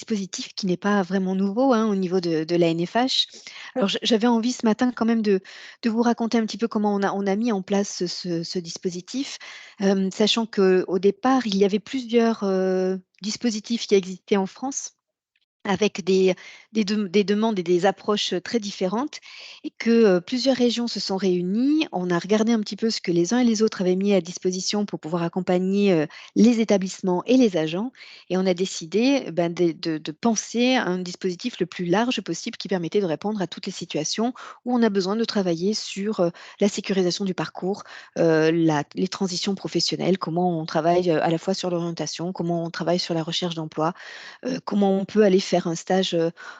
dispositif qui n'est pas vraiment nouveau hein, au niveau de la NFH. Alors, j'avais envie ce matin quand même de vous raconter un petit peu comment on a mis en place ce dispositif, sachant qu'au départ, il y avait plusieurs dispositifs qui existaient en France avec des demandes et des approches très différentes et que plusieurs régions se sont réunies. On a regardé un petit peu ce que les uns et les autres avaient mis à disposition pour pouvoir accompagner les établissements et les agents et on a décidé de penser à un dispositif le plus large possible qui permettait de répondre à toutes les situations où on a besoin de travailler sur la sécurisation du parcours, les transitions professionnelles, comment on travaille à la fois sur l'orientation, comment on travaille sur la recherche d'emploi, comment on peut aller faire un stage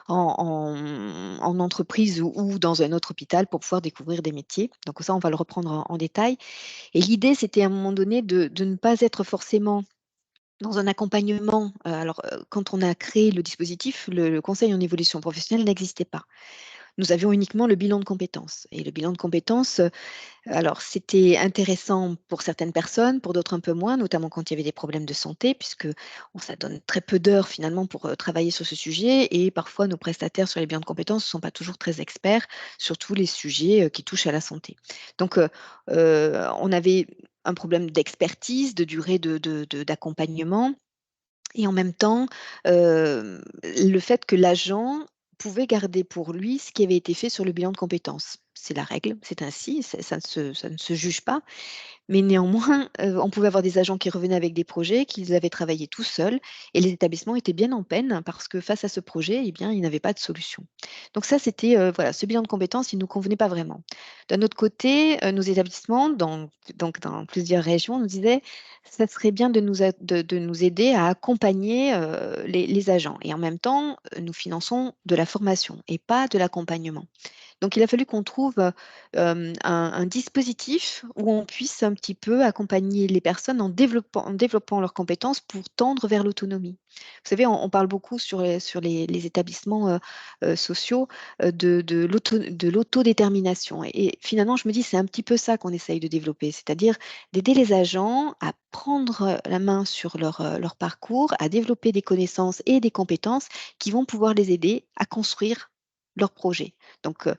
en entreprise ou dans un autre hôpital pour pouvoir découvrir des métiers. Donc ça, on va le reprendre en détail. Et l'idée, c'était à un moment donné de ne pas être forcément dans un accompagnement. Alors, quand on a créé le dispositif, le conseil en évolution professionnelle n'existait pas. Nous avions uniquement le bilan de compétences. Et le bilan de compétences, alors, c'était intéressant pour certaines personnes, pour d'autres un peu moins, notamment quand il y avait des problèmes de santé, puisque ça donne très peu d'heures finalement pour travailler sur ce sujet. Et parfois, nos prestataires sur les bilans de compétences ne sont pas toujours très experts sur tous les sujets qui touchent à la santé. Donc, on avait un problème d'expertise, de durée d'accompagnement. Et en même temps, le fait que l'agent pouvait garder pour lui ce qui avait été fait sur le bilan de compétences. C'est la règle, c'est ainsi, ça ne se juge pas. Mais néanmoins, on pouvait avoir des agents qui revenaient avec des projets qu'ils avaient travaillés tout seuls et les établissements étaient bien en peine parce que face à ce projet, eh bien, ils n'avaient pas de solution. Donc ça, c'était, voilà, ce bilan de compétences, il ne nous convenait pas vraiment. D'un autre côté, nos établissements, donc dans plusieurs régions, nous disaient: «Ça serait bien de nous aider à accompagner, les agents et en même temps, nous finançons de la formation et pas de l'accompagnement». Donc il a fallu qu'on trouve, un dispositif où on puisse un petit peu accompagner les personnes en développant leurs compétences pour tendre vers l'autonomie. Vous savez, on parle beaucoup sur les établissements, sociaux, de l'autodétermination et finalement je me dis: «C'est un petit peu ça qu'on essaye de développer», c'est-à-dire d'aider les agents à prendre, la main sur leur parcours, à développer des connaissances et des compétences qui vont pouvoir les aider à construire leur projet. Donc,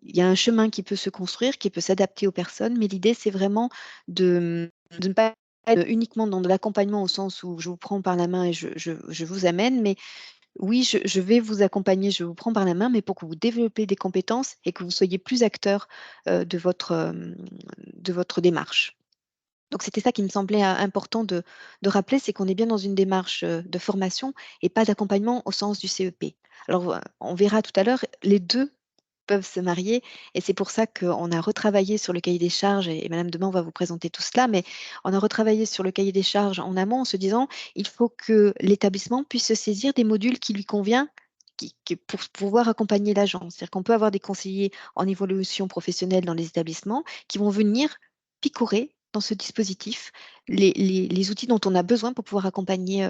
il y a un chemin qui peut se construire, qui peut s'adapter aux personnes, mais l'idée, c'est vraiment de ne pas être uniquement dans de l'accompagnement au sens où je vous prends par la main et je vous amène, mais oui, je vais vous accompagner, je vous prends par la main, mais pour que vous développez des compétences et que vous soyez plus acteur, de votre démarche. Donc c'était ça qui me semblait, important de rappeler, c'est qu'on est bien dans une démarche, de formation et pas d'accompagnement au sens du CEP. Alors, on verra tout à l'heure, les 2 peuvent se marier et c'est pour ça qu'on a retravaillé sur le cahier des charges et madame demain, on va vous présenter tout cela, mais on a retravaillé sur le cahier des charges en amont en se disant: «Il faut que l'établissement puisse se saisir des modules qui lui convient, qui pour pouvoir accompagner l'agent». C'est-à-dire qu'on peut avoir des conseillers en évolution professionnelle dans les établissements qui vont venir picorer dans ce dispositif les outils dont on a besoin pour pouvoir accompagner,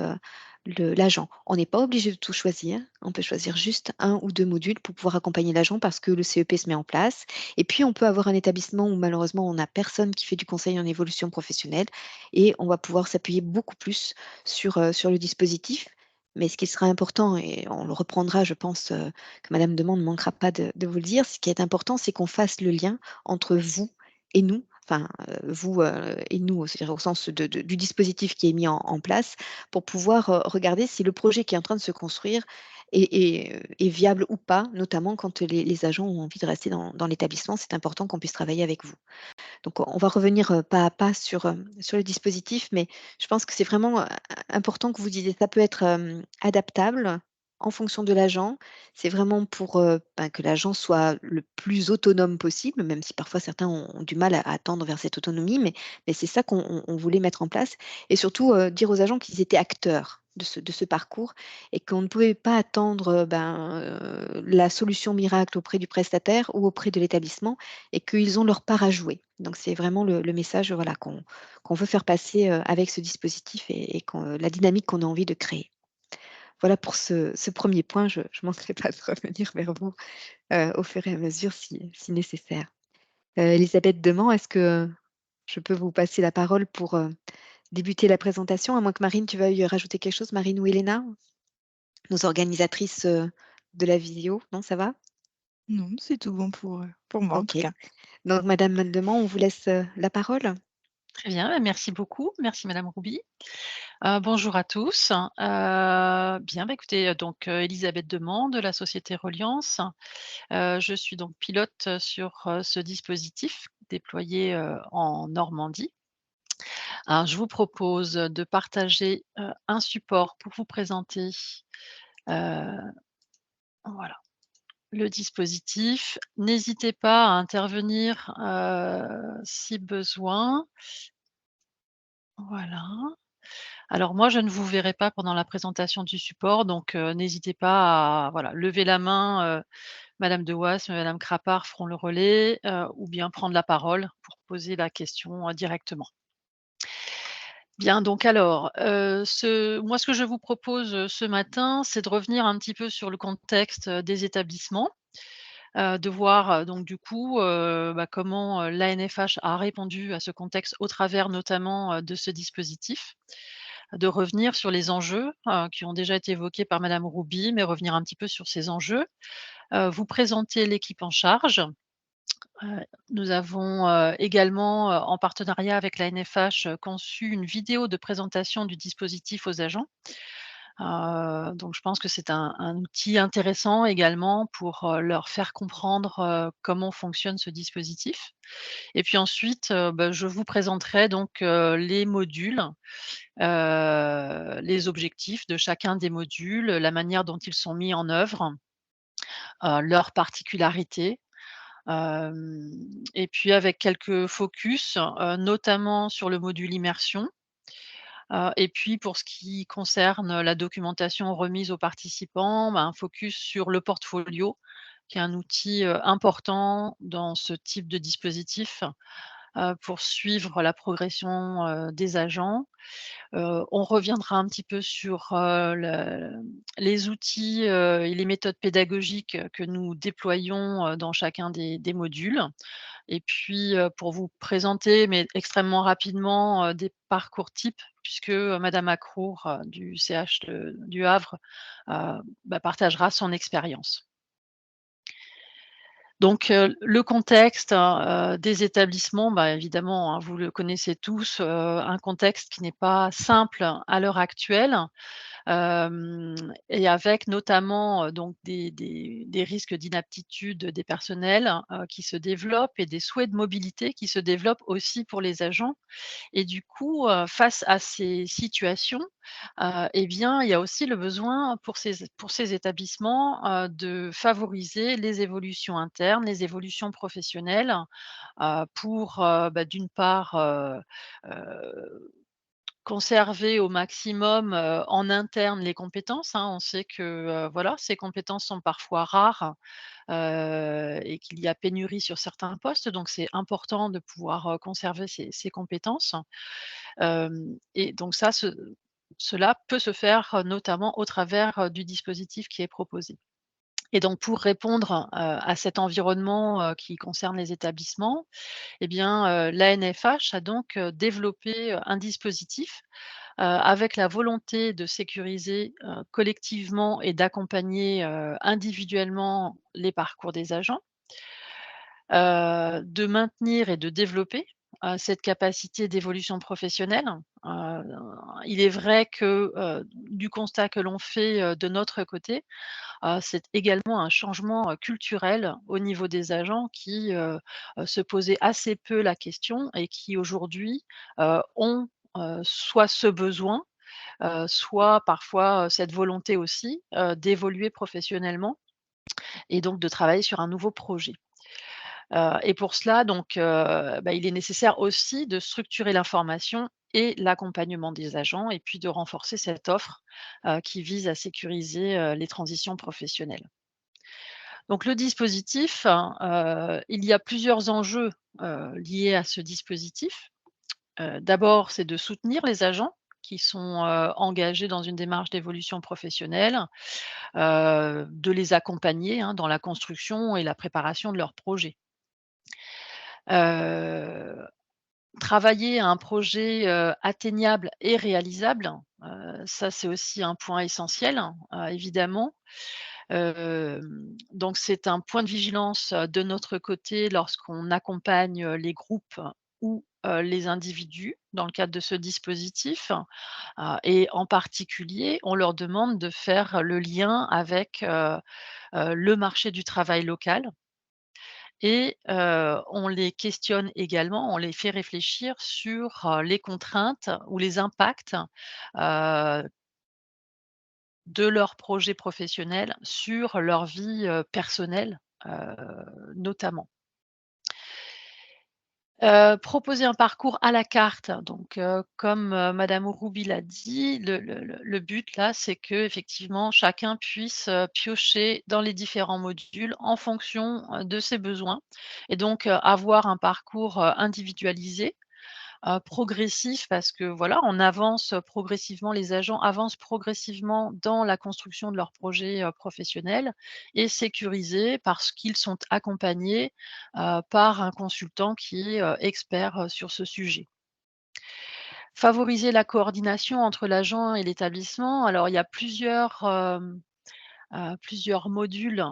l'agent. On n'est pas obligé de tout choisir, on peut choisir juste un ou 2 modules pour pouvoir accompagner l'agent parce que le CEP se met en place et puis on peut avoir un établissement où malheureusement on n'a personne qui fait du conseil en évolution professionnelle et on va pouvoir s'appuyer beaucoup plus sur le dispositif. Mais ce qui sera important et on le reprendra, je pense, que madame Demande ne manquera pas de vous le dire, ce qui est important, c'est qu'on fasse le lien entre vous et nous, enfin, vous, et nous, c'est-à-dire au sens du dispositif qui est mis en place pour pouvoir, regarder si le projet qui est en train de se construire est viable ou pas, notamment quand les agents ont envie de rester dans l'établissement. C'est important qu'on puisse travailler avec vous. Donc on va revenir, pas à pas sur le dispositif, mais je pense que c'est vraiment, important que vous disiez ça peut être, adaptable en fonction de l'agent. C'est vraiment pour, que l'agent soit le plus autonome possible, même si parfois certains ont du mal à tendre vers cette autonomie, mais c'est ça qu'on voulait mettre en place et surtout, dire aux agents qu'ils étaient acteurs de ce parcours et qu'on ne pouvait pas attendre, la solution miracle auprès du prestataire ou auprès de l'établissement et qu'ils ont leur part à jouer. Donc c'est vraiment le message, voilà, qu'on veut faire passer, avec ce dispositif et la dynamique qu'on a envie de créer. Voilà pour ce 1er point, je ne manquerai pas de revenir vers vous, au fur et à mesure si nécessaire. Elisabeth Deman, est-ce que je peux vous passer la parole pour, débuter la présentation? À moins que Marine, tu veuilles rajouter quelque chose, Marine ou Elena? nos organisatrices, de la visio. Non, ça va? Non, c'est tout bon pour moi en tout OK. cas. Donc madame Mandement, on vous laisse, la parole. Très bien, bah, merci beaucoup. Merci madame Rouby. Bonjour à tous. Bien, bah, écoutez, Élisabeth Demand de la société Reliance. Je suis donc pilote, sur, ce dispositif déployé, en Normandie. Alors je vous propose de partager, un support pour vous présenter, heu, voilà, le dispositif. N'hésitez pas à intervenir, si besoin. Voilà. Alors moi, je ne vous verrai pas pendant la présentation du support, donc n'hésitez pas à voilà, lever la main, madame de Wasmes, madame Crapard feront le relais, ou bien prendre la parole pour poser la question, directement. Bien, donc alors, ce que je vous propose, ce matin, c'est de revenir un petit peu sur le contexte, des établissements, de voir, donc du coup, comment, l'ANFH a répondu à ce contexte au travers notamment, de ce dispositif. De revenir sur les enjeux, qui ont déjà été évoqués par madame Rouby, mais revenir un petit peu sur ces enjeux. Vous présenter l'équipe en charge. Nous avons, également, en partenariat avec l'ANFH, conçu une vidéo de présentation du dispositif aux agents. Donc je pense que c'est un outil intéressant également pour, leur faire comprendre, comment fonctionne ce dispositif. Et puis ensuite, je vous présenterai donc, les modules, les objectifs de chacun des modules, la manière dont ils sont mis en œuvre, leurs particularités. Hem Et puis avec quelques focus, notamment sur le module immersion. Et puis pour ce qui concerne la documentation remise aux participants, un focus sur le portfolio, qui est un outil, important dans ce type de dispositif, pour suivre la progression, des agents. On reviendra un petit peu sur, les outils, et les méthodes pédagogiques que nous déployons, dans chacun des modules. Et puis, pour vous présenter, mais extrêmement rapidement, des parcours types puisque, madame Accrour, du CH du Havre, partagera son expérience. Donc, le contexte, des établissements, évidemment, hein, vous le connaissez tous, un contexte qui n'est pas simple à l'heure actuelle. Et avec notamment, donc des risques d'inaptitude des personnels, qui se développent et des souhaits de mobilité qui se développent aussi pour les agents. Et du coup, face à ces situations, et bien, il y a aussi le besoin pour ces établissements, de favoriser les évolutions internes, les évolutions professionnelles, pour, d'une part, heu conserver au maximum, en interne les compétences, hein. On sait que, voilà, ces compétences sont parfois rares, et qu'il y a pénurie sur certains postes, donc c'est important de pouvoir, conserver ces compétences. Et donc cela peut se faire, notamment au travers, du dispositif qui est proposé. Et donc pour répondre, à cet environnement, qui concerne les établissements, eh bien, l'ANFH a donc, développé, un dispositif, avec la volonté de sécuriser, collectivement et d'accompagner, individuellement les parcours des agents, de maintenir et de développer, cette capacité d'évolution professionnelle. Heu, il est vrai que, du constat que l'on fait, de notre côté, c'est également un changement, culturel au niveau des agents qui, se posaient assez peu la question et qui aujourd'hui, ont, soit ce besoin, soit parfois, cette volonté aussi, d'évoluer professionnellement et donc de travailler sur un nouveau projet. Et pour cela donc, il est nécessaire aussi de structurer l'information et l'accompagnement des agents et puis de renforcer cette offre, qui vise à sécuriser, les transitions professionnelles. Donc le dispositif, il y a plusieurs enjeux, liés à ce dispositif. D'abord, c'est de soutenir les agents qui sont, engagés dans une démarche d'évolution professionnelle, de les accompagner, hein, dans la construction et la préparation de leurs projets. Heu travailler à un projet, atteignable et réalisable, ça c'est aussi un point essentiel, évidemment. Donc c'est un point de vigilance, de notre côté lorsqu'on accompagne, les groupes ou, les individus dans le cadre de ce dispositif. Et en particulier, on leur demande de faire le lien avec, le marché du travail local et on les questionne également, on les fait réfléchir sur, les contraintes ou les impacts, heu, de leur projet professionnel sur leur vie, personnelle, heu, notamment. Proposer un parcours à la carte, donc comme, madame Roubi l'a dit, le but là, c'est qu'effectivement chacun puisse, piocher dans les différents modules en fonction, de ses besoins et donc avoir un parcours, individualisé, progressif parce que voilà, on avance progressivement, les agents avancent progressivement dans la construction de leur projet, professionnel et sécurisés parce qu'ils sont accompagnés, par un consultant qui est, expert, sur ce sujet. Favoriser la coordination entre l'agent et l'établissement. Alors il y a plusieurs modules,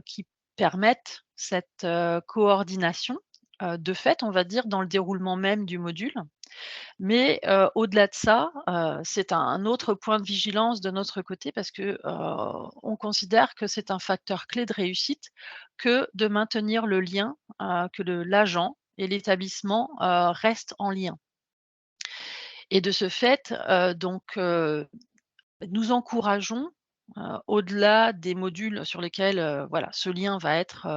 qui permettent cette, coordination, de fait, on va dire, dans le déroulement même du module. Mais, au-delà de ça, c'est un autre point de vigilance de notre côté parce que, on considère que c'est un facteur clé de réussite que de maintenir le lien, que l'agent et l'établissement, restent en lien. Et de ce fait, nous encourageons, au-delà des modules sur lesquels, voilà, ce lien va être,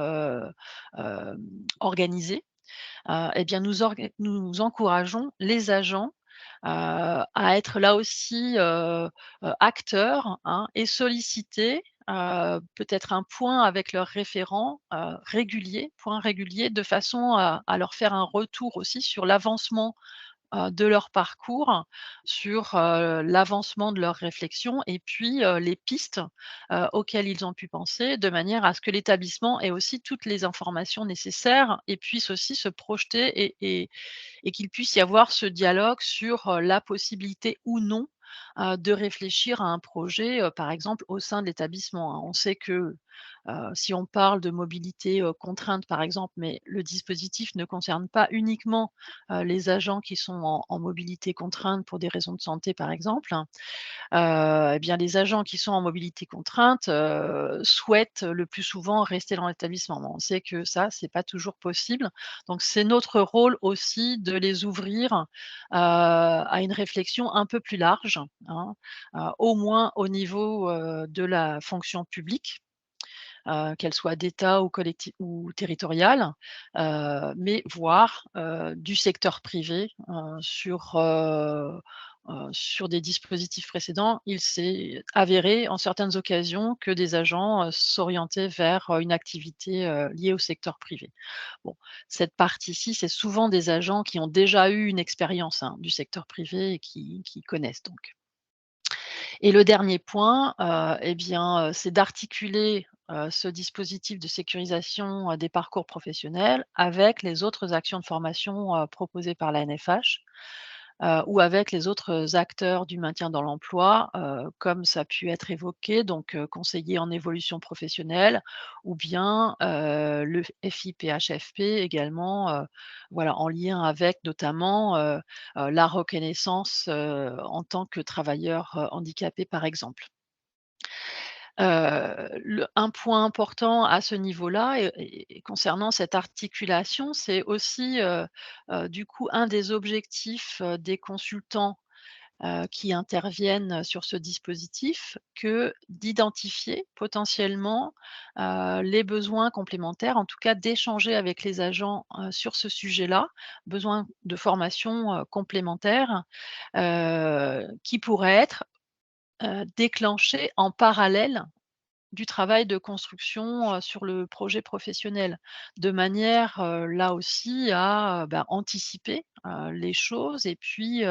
organisé, et bien nous encourageons les agents, à être là aussi, acteurs, hein, et solliciter, peut-être un point avec leurs référents, régulier, point régulier de façon à leur faire un retour aussi sur l'avancement, de leur parcours, sur, l'avancement de leurs réflexions et puis, les pistes, auxquelles ils ont pu penser, de manière à ce que l'établissement ait aussi toutes les informations nécessaires et puisse aussi se projeter et qu'il puisse y avoir ce dialogue sur, la possibilité ou non, de réfléchir à un projet, par exemple au sein de l'établissement, hein. On sait que, si on parle de mobilité, contrainte par exemple, mais le dispositif ne concerne pas uniquement, les agents qui sont en mobilité contrainte pour des raisons de santé par exemple, et bien les agents qui sont en mobilité contrainte, souhaitent le plus souvent rester dans l'établissement. Mais on sait que ça, c'est pas toujours possible. Donc c'est notre rôle aussi de les ouvrir, à une réflexion un peu plus large, hein, au moins au niveau, de la fonction publique, qu'elle soit d'État ou collecti ou territoriale, mais voire, du secteur privé, sur des dispositifs précédents. Il s'est avéré en certaines occasions que des agents, s'orientaient vers, une activité, liée au secteur privé. Bon, cette partie-ci, c'est souvent des agents qui ont déjà eu une expérience, hein, du secteur privé et qui connaissent donc. Et le dernier point, et bien, c'est d'articuler, ce dispositif de sécurisation, des parcours professionnels avec les autres actions de formation, proposées par la NFH, ou avec les autres acteurs du maintien dans l'emploi, comme ça a pu être évoqué, donc conseillers en évolution professionnelle ou bien, le FIPHFP également, voilà, en lien avec notamment, la reconnaissance, en tant que travailleur, handicapé, par exemple. Un point important à ce niveau-là et concernant cette articulation, c'est aussi, du coup, un des objectifs, des consultants, qui interviennent sur ce dispositif, que d'identifier potentiellement, les besoins complémentaires, en tout cas d'échanger avec les agents, sur ce sujet-là, besoin de formation, complémentaire, qui pourraient être, déclenchés en parallèle du travail de construction, sur le projet professionnel. De manière, là aussi à, anticiper, les choses et puis,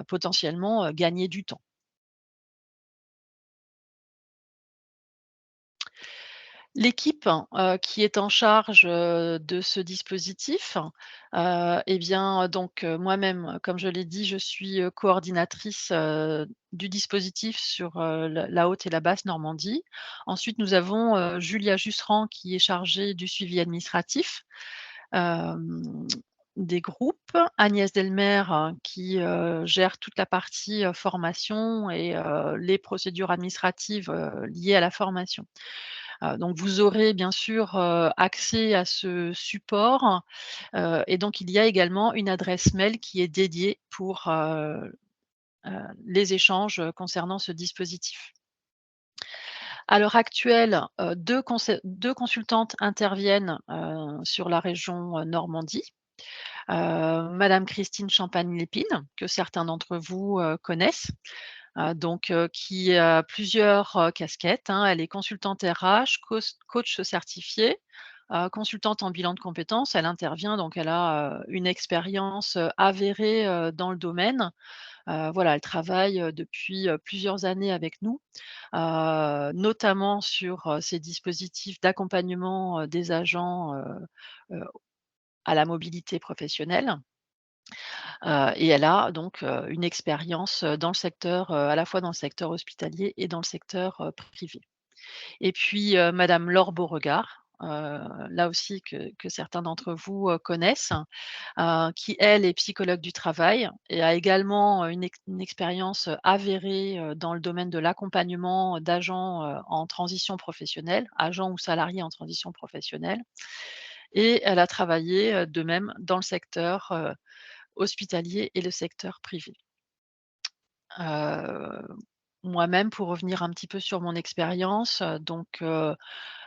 potentiellement, gagner du temps. L'équipe, qui est en charge, de ce dispositif, et bien, donc, moi-même, comme je l'ai dit, je suis, coordinatrice, du dispositif sur, la Haute et la Basse Normandie. Ensuite, nous avons, Julia Jusserand qui est chargée du suivi administratif, hem, des groupes, Agnès Delmer, qui, gère toute la partie, formation et les procédures administratives, liées à la formation. Donc vous aurez bien sûr, accès à ce support, et donc il y a également une adresse mail qui est dédiée pour, les échanges, concernant ce dispositif. À l'heure actuelle, 2 consultantes interviennent, sur la région, Normandie. Madame Christine Champagne-Lépine, que certains d'entre vous, connaissent. Donc qui a plusieurs, casquettes, hein. Elle est consultante RH, coach certifiée, consultante en bilan de compétences. Elle intervient donc elle a, une expérience, avérée, dans le domaine. Voilà, elle travaille, depuis, plusieurs années avec nous, notamment sur, ces dispositifs d'accompagnement, des agents, heu, à la mobilité professionnelle. Et elle a donc, une expérience, dans le secteur, à la fois dans le secteur hospitalier et dans le secteur, privé. Et puis, madame Laure Beauregard, là aussi que certains d'entre vous, connaissent, qui elle est psychologue du travail et a également, une expérience, avérée, dans le domaine de l'accompagnement d'agents, en transition professionnelle, agents ou salariés en transition professionnelle. Et elle a travaillé, de même dans le secteur, hospitalier et le secteur privé. Heu, Moi-même, pour revenir un petit peu sur mon expérience,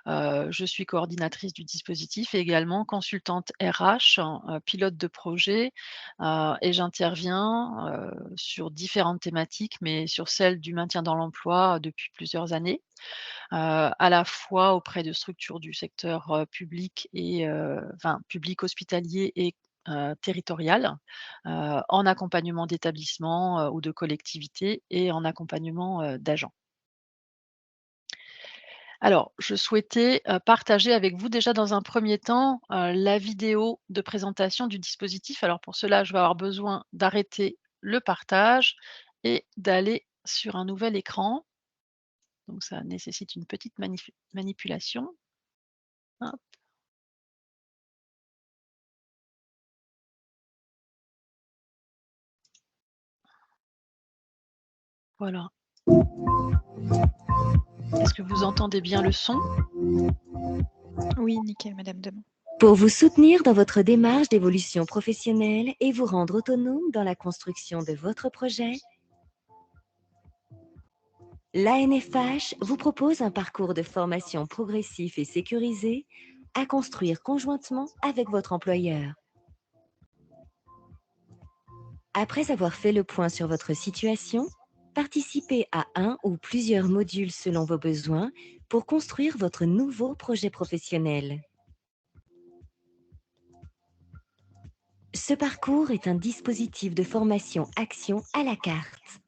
je suis coordinatrice du dispositif et également consultante RH, pilote de projet, et j'interviens, sur différentes thématiques, mais sur celle du maintien dans l'emploi depuis plusieurs années, à la fois auprès de structures du secteur, public et enfin public hospitalier et territorial, en accompagnement d'établissements, ou de collectivités et en accompagnement, d'agents. Alors, je souhaitais, partager avec vous déjà dans un premier temps, la vidéo de présentation du dispositif. Alors pour cela, je vais avoir besoin d'arrêter le partage et d'aller sur un nouvel écran. Donc ça nécessite une petite manipulation. Hop, voilà. Est-ce que vous entendez bien le son? Oui, nickel, madame Demant. Pour vous soutenir dans votre démarche d'évolution professionnelle et vous rendre autonome dans la construction de votre projet, l'ANFH vous propose un parcours de formation progressif et sécurisé à construire conjointement avec votre employeur. Après avoir fait le point sur votre situation, participez à un ou plusieurs modules selon vos besoins pour construire votre nouveau projet professionnel. Ce parcours est un dispositif de formation action à la carte.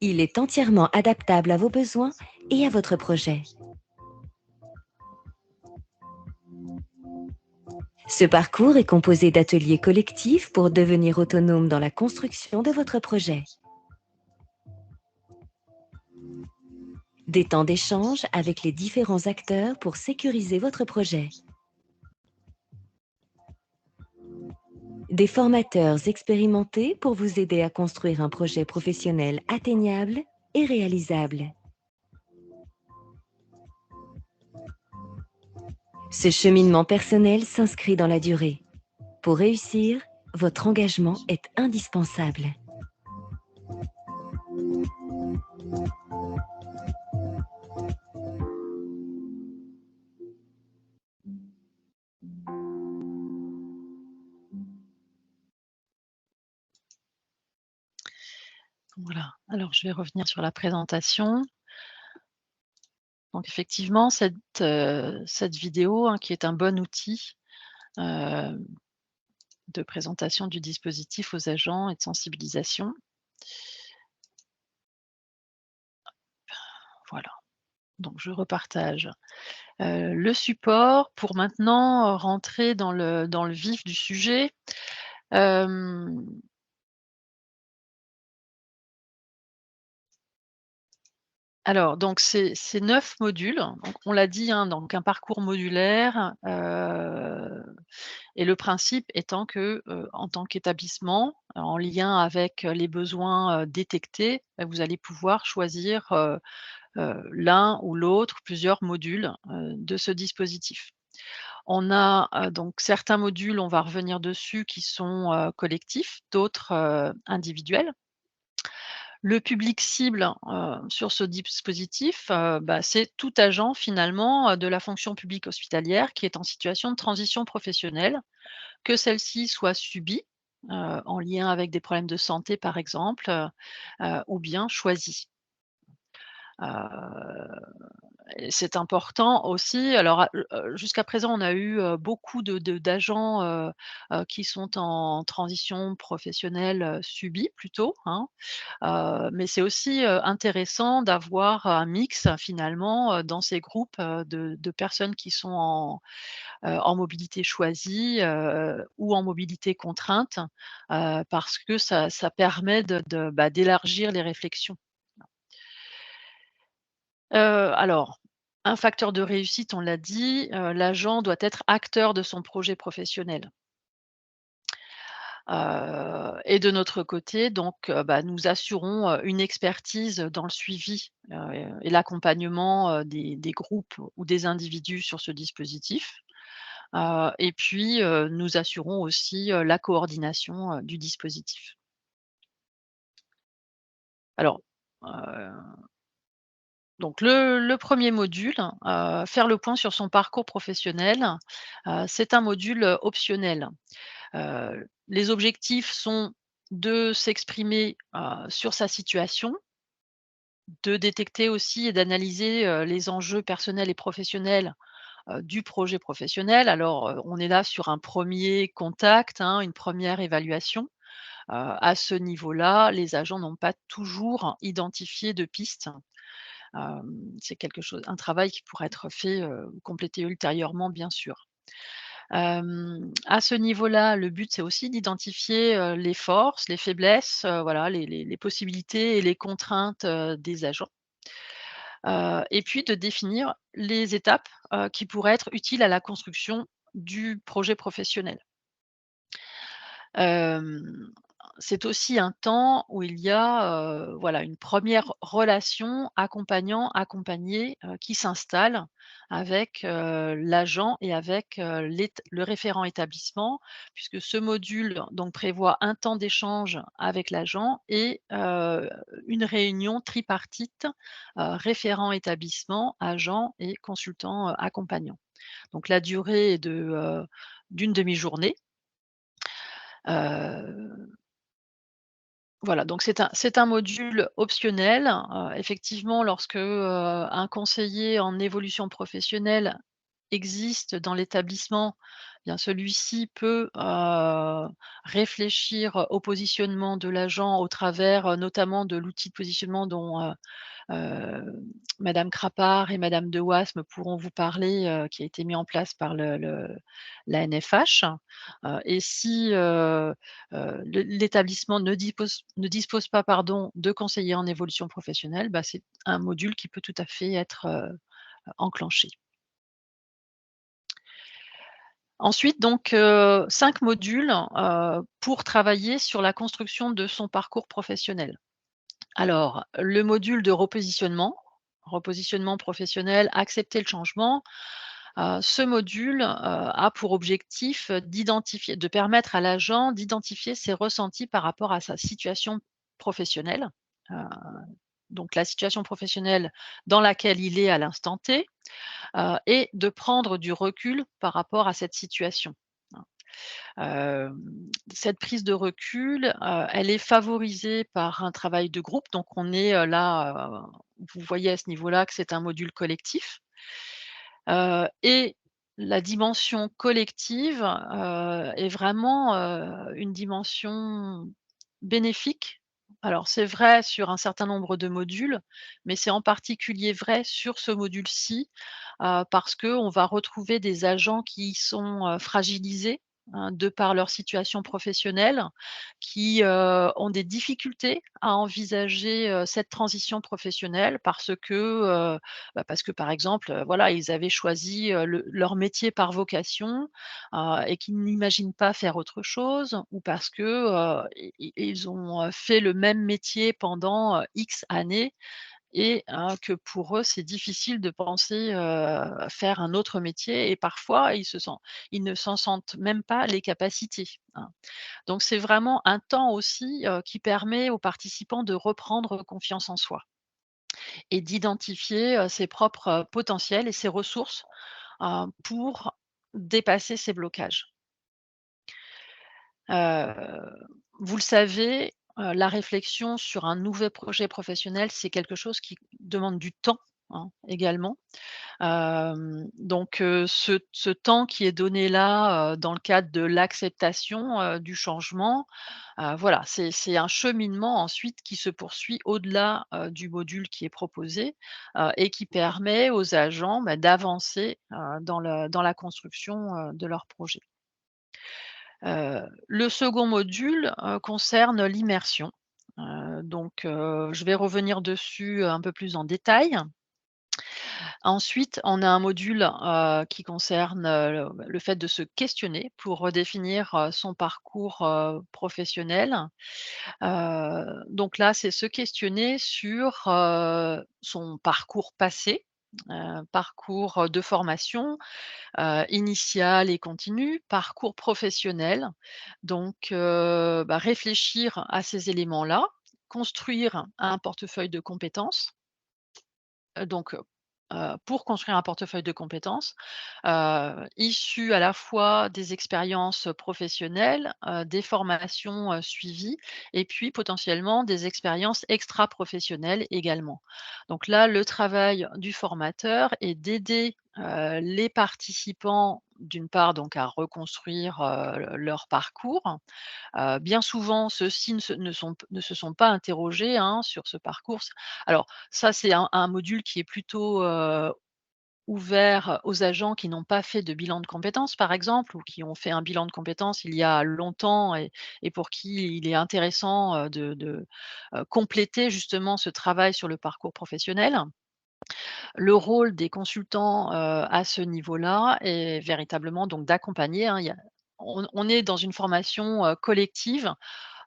Il est entièrement adaptable à vos besoins et à votre projet. Ce parcours est composé d'ateliers collectifs pour devenir autonome dans la construction de votre projet. Des temps d'échange avec les différents acteurs pour sécuriser votre projet. Des formateurs expérimentés pour vous aider à construire un projet professionnel atteignable et réalisable. Ce cheminement personnel s'inscrit dans la durée. Pour réussir, votre engagement est indispensable. Voilà. Alors je vais revenir sur la présentation. Donc effectivement, cette vidéo, hein, qui est un bon outil, heu, de présentation du dispositif aux agents et de sensibilisation. Voilà. Donc je repartage, le support pour maintenant, rentrer dans le vif du sujet. Hem Alors, donc c'est 9 modules. Donc on l'a dit, hein, donc un parcours modulaire, et le principe étant que, en tant qu'établissement, en lien avec, les besoins, détectés, bah, vous allez pouvoir choisir, l'un ou l'autre, plusieurs modules, de ce dispositif. On a, donc certains modules, on va revenir dessus, qui sont, collectifs, d'autres, individuels. Le public cible, sur ce dispositif, bah, c'est tout agent finalement, de la fonction publique hospitalière qui est en situation de transition professionnelle, que celle-ci soit subie, en lien avec des problèmes de santé par exemple, ou bien choisie. Et c'est important aussi. Alors, jusqu'à présent, on a eu, beaucoup d'agents, qui sont en transition professionnelle, subie plutôt, hein. Mais c'est aussi, intéressant d'avoir un mix finalement, dans ces groupes, de personnes qui sont en mobilité choisie, ou en mobilité contrainte, parce que ça permet bah, d'élargir les réflexions. Alors, un facteur de réussite, on l'a dit, l'agent doit être acteur de son projet professionnel. Et de notre côté, donc, bah, nous assurons, une expertise dans le suivi, et l'accompagnement, des groupes ou des individus sur ce dispositif. Et puis, nous assurons aussi, la coordination, du dispositif. Alors, heu, donc le 1er module, faire le point sur son parcours professionnel, c'est un module, optionnel. Les objectifs sont de s'exprimer, sur sa situation, de détecter aussi et d'analyser, les enjeux personnels et professionnels, du projet professionnel. Alors, on est là sur un premier contact, hein, une première évaluation. À ce niveau-là, les agents n'ont pas toujours identifié de pistes. C'est un travail qui pourrait être fait, complété ultérieurement, bien sûr. À ce niveau-là, le but, c'est aussi d'identifier, les forces, les faiblesses, voilà, les possibilités et les contraintes, des agents. Et puis de définir les étapes, qui pourraient être utiles à la construction du projet professionnel. Hem, c'est aussi un temps où il y a, voilà, une première relation accompagné, qui s'installe avec, l'agent et avec, le référent établissement, puisque ce module donc prévoit un temps d'échange avec l'agent et une réunion tripartite, référent établissement, agent et consultant, accompagnant. Donc la durée est d'une demi-journée. Heu, voilà, donc c'est un module optionnel. Effectivement, lorsque, un conseiller en évolution professionnelle existe dans l'établissement, bien celui-ci peut, réfléchir au positionnement de l'agent au travers, notamment de l'outil de positionnement dont, Heu, madame Crapard et madame de Wasme pourront vous parler, qui a été mis en place par l'ANFH. Et si, l'établissement ne dispose pas, pardon, de conseillers en évolution professionnelle, bah, c'est un module qui peut tout à fait être, enclenché. Ensuite donc, 5 modules, pour travailler sur la construction de son parcours professionnel. Alors, le module de repositionnement professionnel, accepter le changement. Ce module, a pour objectif, de permettre à l'agent d'identifier ses ressentis par rapport à sa situation professionnelle. Heu, donc la situation professionnelle dans laquelle il est à l'instant T, et de prendre du recul par rapport à cette situation. Cette prise de recul, elle est favorisée par un travail de groupe, donc on est, là, vous voyez à ce niveau-là que c'est un module collectif, et la dimension collective, est vraiment, une dimension bénéfique, Alors c'est vrai sur un certain nombre de modules, mais c'est en particulier vrai sur ce module-ci, parce qu'on va retrouver des agents qui sont, fragilisés, hein, de par leur situation professionnelle, qui, ont des difficultés à envisager, cette transition professionnelle parce que par exemple, voilà, ils avaient choisi, leur métier par vocation, et qui n'imaginent pas faire autre chose ou parce que, ils ont, fait le même métier pendant, X années et que pour eux, c'est difficile de penser, faire un autre métier et parfois ils ne s'en sentent même pas les capacités, hein. Donc c'est vraiment un temps aussi, qui permet aux participants de reprendre confiance en soi et d'identifier, ses propres, potentiels et ses ressources, pour dépasser ces blocages. Heu, Vous le savez, la réflexion sur un nouveau projet professionnel, c'est quelque chose qui demande du temps, hein, également. Ce temps qui est donné là, dans le cadre de l'acceptation, du changement, voilà, c'est un cheminement ensuite qui se poursuit au-delà, du module qui est proposé, et qui permet aux agents, bah, d'avancer, dans la construction, de leur projet. Le second module, concerne l'immersion. Je vais revenir dessus un peu plus en détail. Ensuite, on a un module, qui concerne, le fait de se questionner pour redéfinir, son parcours, professionnel. Donc là, c'est se questionner sur, son parcours passé, parcours, de formation, initial et continu, parcours professionnel. Réfléchir à ces éléments-là, construire un portefeuille de compétences, donc pour construire un portefeuille de compétences, issu à la fois des expériences professionnelles, des formations, suivies et puis potentiellement des expériences extra-professionnelles également. Donc là, le travail du formateur est d'aider, les participants, d'une part donc à reconstruire, leur parcours. Bien souvent, ceux-ci ne se sont pas interrogés, hein, sur ce parcours. Alors ça, c'est un module qui est plutôt, ouvert aux agents qui n'ont pas fait de bilan de compétences, par exemple, ou qui ont fait un bilan de compétences il y a longtemps et pour qui il est intéressant, compléter justement ce travail sur le parcours professionnel. Le rôle des consultants, à ce niveau-là est véritablement donc d'accompagner, hein. On est dans une formation, collective.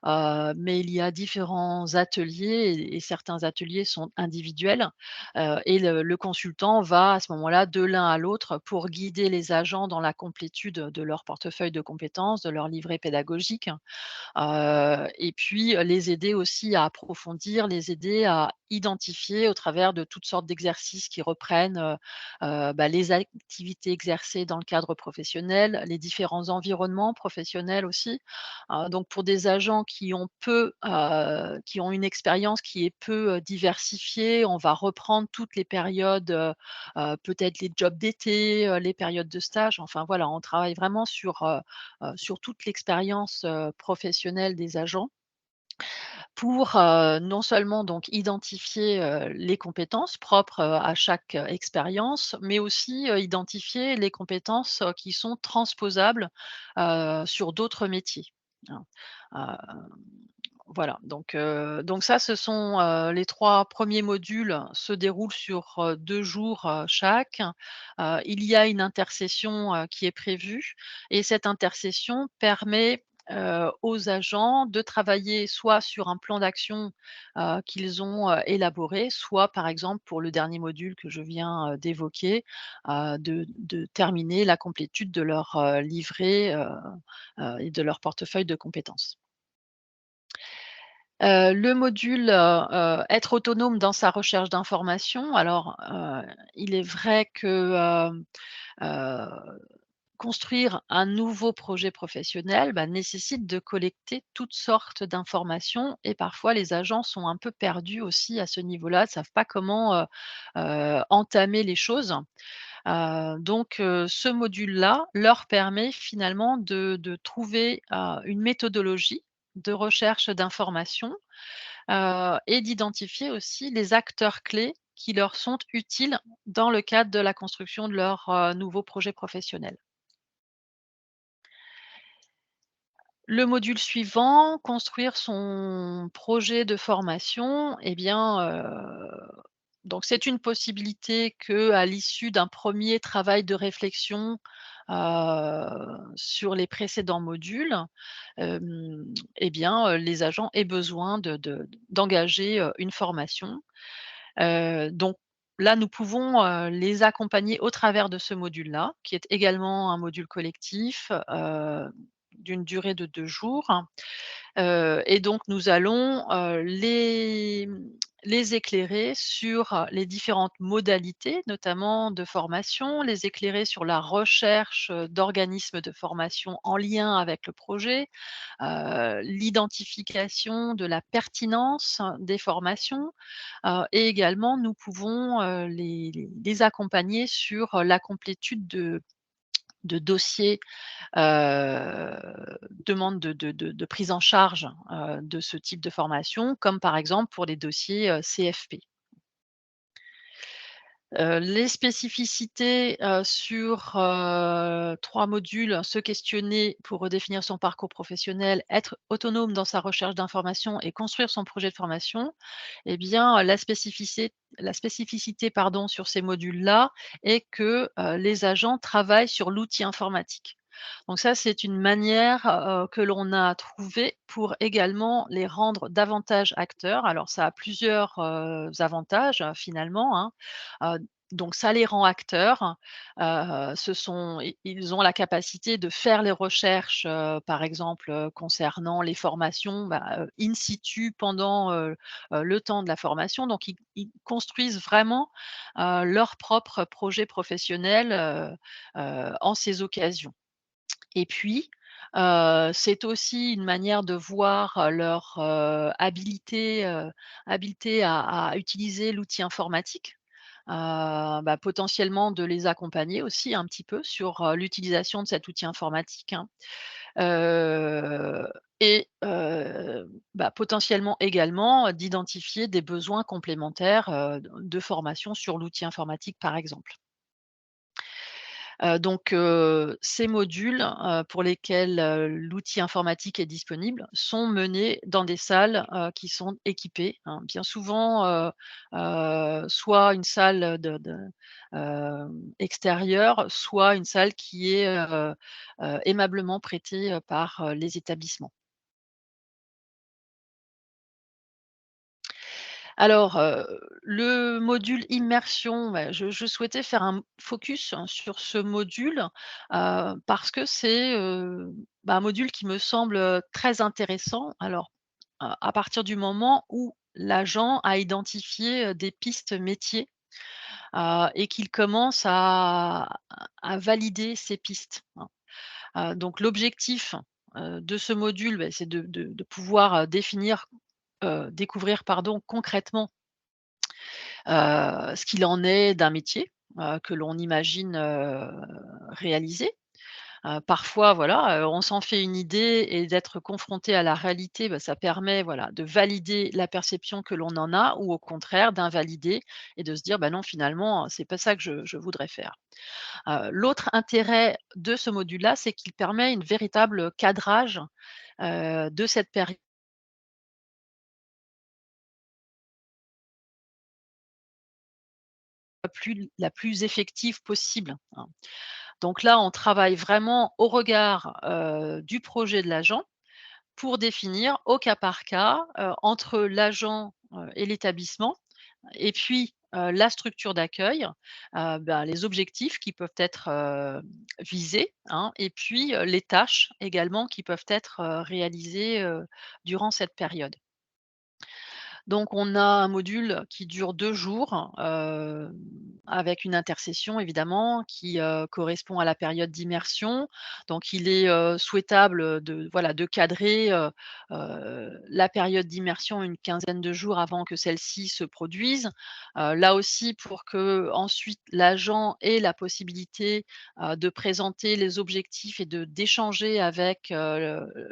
Mais il y a différents ateliers et certains ateliers sont individuels, et le consultant va à ce moment-là de l'un à l'autre pour guider les agents dans la complétude de leur portefeuille de compétences, de leur livret pédagogique. Et puis, les aider aussi à approfondir, les aider à identifier au travers de toutes sortes d'exercices qui reprennent, les activités exercées dans le cadre professionnel, les différents environnements professionnels aussi. Donc pour des agents qui ont une expérience qui est peu, diversifiée, on va reprendre toutes les périodes, peut-être les jobs d'été, les périodes de stage, enfin voilà, on travaille vraiment sur toute l'expérience, professionnelle des agents pour, non seulement donc identifier, les compétences propres, à chaque, expérience, mais aussi, identifier les compétences, qui sont transposables, sur d'autres métiers, hein. Heu, voilà, donc ça, ce sont, les 3 premiers modules se déroulent sur, 2 jours, chaque. Il y a une intercession, qui est prévue et cette intercession permet, aux agents de travailler soit sur un plan d'action, qu'ils ont, élaboré, soit par exemple pour le dernier module que je viens, d'évoquer, de terminer la complétude de leur, livret, et de leur portefeuille de compétences. Le module, être autonome dans sa recherche d'informations. Alors, il est vrai que, heu, construire un nouveau projet professionnel, bah, nécessite de collecter toutes sortes d'informations et parfois les agents sont un peu perdus aussi à ce niveau-là, ne savent pas comment, entamer les choses. Ce module-là leur permet finalement de trouver, une méthodologie de recherche d'informations, et d'identifier aussi les acteurs clés qui leur sont utiles dans le cadre de la construction de leur, nouveau projet professionnel. Le module suivant, construire son projet de formation, eh bien, donc c'est une possibilité qu'à l'issue d'un premier travail de réflexion, sur les précédents modules, eh bien, les agents aient besoin d'engager, une formation. Donc là, nous pouvons, les accompagner au travers de ce module-là, qui est également un module collectif, d'une durée de 2 jours. Et donc nous allons, les éclairer sur, les différentes modalités, notamment de formation, les éclairer sur la recherche, d'organismes de formation en lien avec le projet, l'identification de la pertinence des formations, et également nous pouvons, les accompagner sur, la complétude de dossiers, demande de prise en charge, de ce type de formation, comme par exemple pour les dossiers, CFP. Les spécificités, sur, 3 modules, se questionner pour redéfinir son parcours professionnel, être autonome dans sa recherche d'informations et construire son projet de formation. Eh bien, la spécificité, pardon, sur ces modules-là est que, les agents travaillent sur l'outil informatique. Donc ça, c'est une manière, que l'on a trouvée pour également les rendre davantage acteurs. Alors ça a plusieurs, avantages, finalement, hein. Donc ça les rend acteurs. Ils ont la capacité de faire les recherches, par exemple, concernant les formations, in situ pendant, le temps de la formation. Donc ils construisent vraiment, leur propre projet professionnel, en ces occasions. Et puis, c'est aussi une manière de voir, leur, habileté à utiliser l'outil informatique, potentiellement de les accompagner aussi un petit peu sur, l'utilisation de cet outil informatique, hein. Heu et potentiellement également, d'identifier des besoins complémentaires, de formation sur l'outil informatique, par exemple. Donc ces modules, pour lesquels, l'outil informatique est disponible, sont menés dans des salles, qui sont équipées, hein. Bien souvent, soit une salle extérieure, soit une salle qui est, aimablement prêtée, par, les établissements. Alors, le module immersion, je souhaitais faire un focus, hein, sur ce module, parce que c'est, un module qui me semble, très intéressant. Alors, à partir du moment où l'agent a identifié, des pistes métiers, et qu'il commence à valider ces pistes, hein. Donc l'objectif, de ce module, c'est de pouvoir, découvrir, pardon, concrètement ce qu'il en est d'un métier, que l'on imagine, réaliser. Parfois, voilà, on s'en fait une idée et d'être confronté à la réalité, ça permet, voilà, de valider la perception que l'on en a ou au contraire d'invalider et de se dire: «Bah non, finalement, c'est pas ça que je voudrais faire». L'autre intérêt de ce module-là, c'est qu'il permet une véritable cadrage, de cette période la plus effective possible, hein. Donc là, on travaille vraiment au regard, du projet de l'agent pour définir au cas par cas, entre l'agent, et l'établissement et puis, la structure d'accueil, les objectifs qui peuvent être, visés, hein et puis, les tâches également qui peuvent être, réalisées, durant cette période. Donc on a un module qui dure 2 jours, avec une intercession évidemment qui, correspond à la période d'immersion. Donc il est, souhaitable, de voilà, de cadrer, la période d'immersion une quinzaine de jours avant que celle-ci se produise. Là aussi pour que ensuite l'agent ait la possibilité, de présenter les objectifs et d'échanger avec,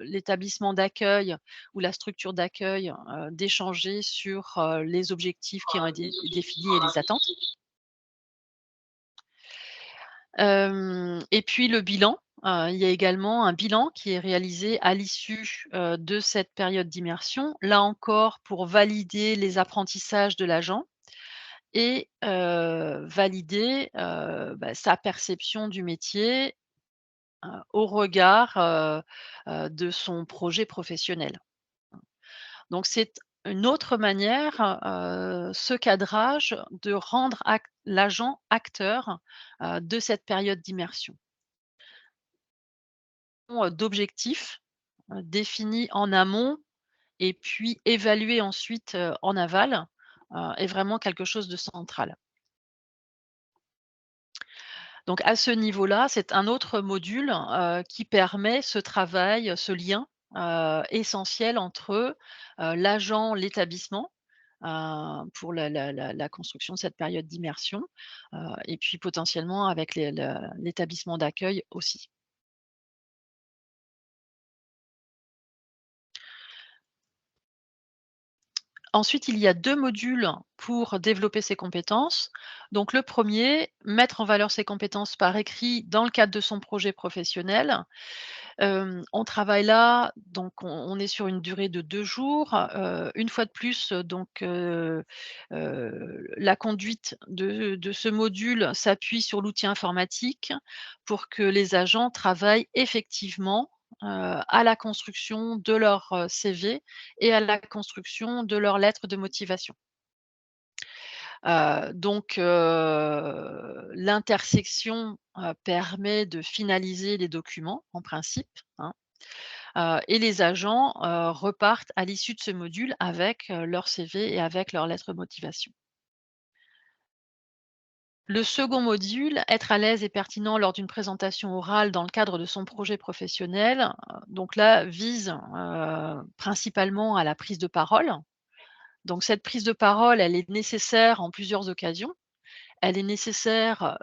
l'établissement d'accueil ou la structure d'accueil, d'échanger sur, les objectifs qui ont été définis et les attentes. Et puis le bilan, il y a également un bilan qui est réalisé à l'issue, de cette période d'immersion. Là encore pour valider les apprentissages de l'agent et valider, sa perception du métier, au regard, de son projet professionnel. Donc c'est une autre manière, ce cadrage, de rendre l'agent acteur, de cette période d'immersion. D'objectifs, définis en amont et puis évalués ensuite, en aval, est vraiment quelque chose de central. Donc à ce niveau-là, c'est un autre module, qui permet ce travail, ce lien, essentiel entre, l'agent, l'établissement, pour la construction de cette période d'immersion, et puis potentiellement avec l'établissement d'accueil aussi. Ensuite, il y a 2 modules pour développer ses compétences. Donc le premier, mettre en valeur ses compétences par écrit dans le cadre de son projet professionnel. On travaille là, donc on est sur une durée de 2 jours. Une fois de plus, la conduite de ce module s'appuie sur l'outil informatique pour que les agents travaillent effectivement, à la construction de leur, CV et à la construction de leur lettre de motivation. L'intersection, permet de finaliser les documents en principe, hein, et les agents, repartent à l'issue de ce module avec, leur CV et avec leur lettre de motivation. Le second module, être à l'aise et pertinent lors d'une présentation orale dans le cadre de son projet professionnel, donc là vise, principalement à la prise de parole. Donc cette prise de parole, elle est nécessaire en plusieurs occasions. Elle est nécessaire,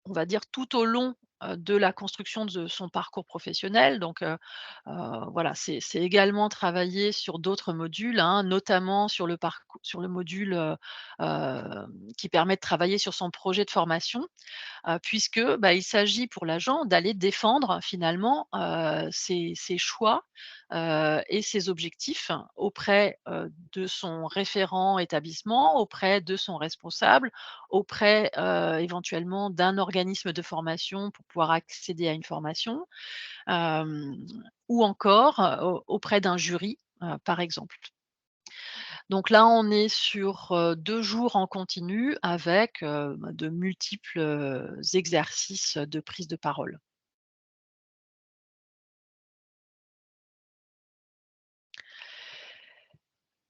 on va dire tout au long, de la construction de son parcours professionnel. Donc, voilà, c'est également travailler sur d'autres modules, hein, notamment sur le module, qui permet de travailler sur son projet de formation. Puisque, il s'agit pour l'agent d'aller défendre finalement, ses choix, et ses objectifs auprès, de son référent établissement, auprès de son responsable, auprès, éventuellement d'un organisme de formation pour pouvoir accéder à une formation, hem, ou encore, auprès d'un jury, par exemple. Donc là, on est sur, 2 jours en continu avec, de multiples, exercices de prise de parole.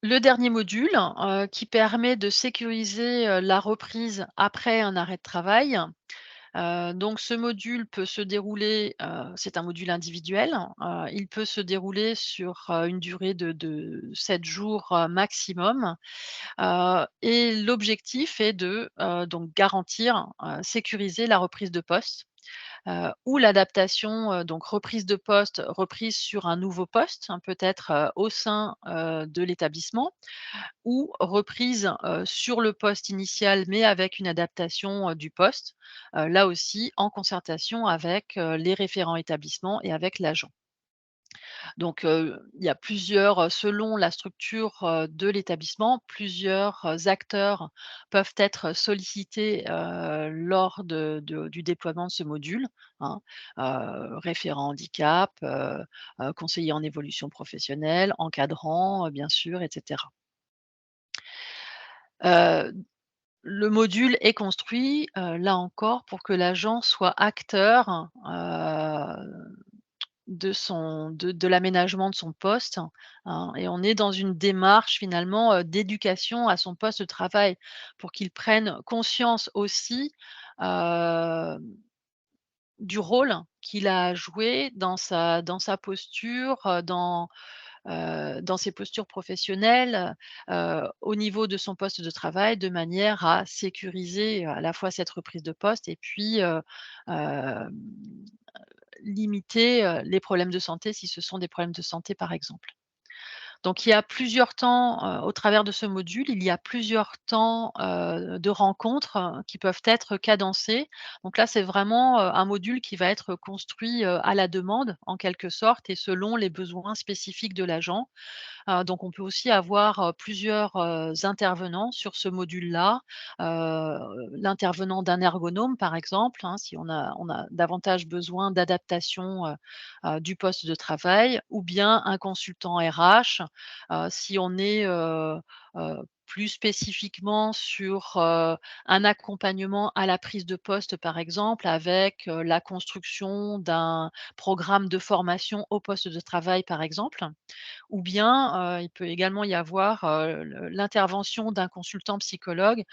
Le dernier module, qui permet de sécuriser, la reprise après un arrêt de travail. Donc ce module peut se dérouler, c'est un module individuel, il peut se dérouler sur, une durée de 7 jours, maximum. Et l'objectif est de, donc garantir, sécuriser la reprise de poste, ou l'adaptation, donc reprise de poste, reprise sur un nouveau poste, hein, peut-être, au sein, de l'établissement ou reprise, sur le poste initial, mais avec une adaptation, du poste, là aussi en concertation avec, les référents établissements et avec l'agent. Donc, il y a plusieurs, selon la structure, de l'établissement, plusieurs, acteurs peuvent être sollicités, lors du déploiement de ce module, hein. Référent handicap, conseiller en évolution professionnelle, encadrant, bien sûr, et cetera. Heu, le module est construit, là encore, pour que l'agent soit acteur, de l'aménagement de son poste, hein, et on est dans une démarche finalement, d'éducation à son poste de travail pour qu'il prenne conscience aussi, heu, du rôle qu'il a à jouer dans sa posture, dans ses postures professionnelles, au niveau de son poste de travail, de manière à sécuriser, à la fois cette reprise de poste et puis, hem, limiter, les problèmes de santé si ce sont des problèmes de santé, par exemple. Donc il y a plusieurs temps, au travers de ce module, il y a plusieurs temps, de rencontres, qui peuvent être cadencés. Donc là, c'est vraiment, un module qui va être construit, à la demande, en quelque sorte et selon les besoins spécifiques de l'agent. Donc on peut aussi avoir, plusieurs, intervenants sur ce module-là. L'intervenant d'un ergonome, par exemple, hein, si on a davantage besoin d'adaptation, du poste de travail ou bien un consultant RH, si on est, plus spécifiquement sur, un accompagnement à la prise de poste, par exemple, avec, la construction d'un programme de formation au poste de travail, par exemple. Ou bien, il peut également y avoir, l'intervention d'un consultant psychologue,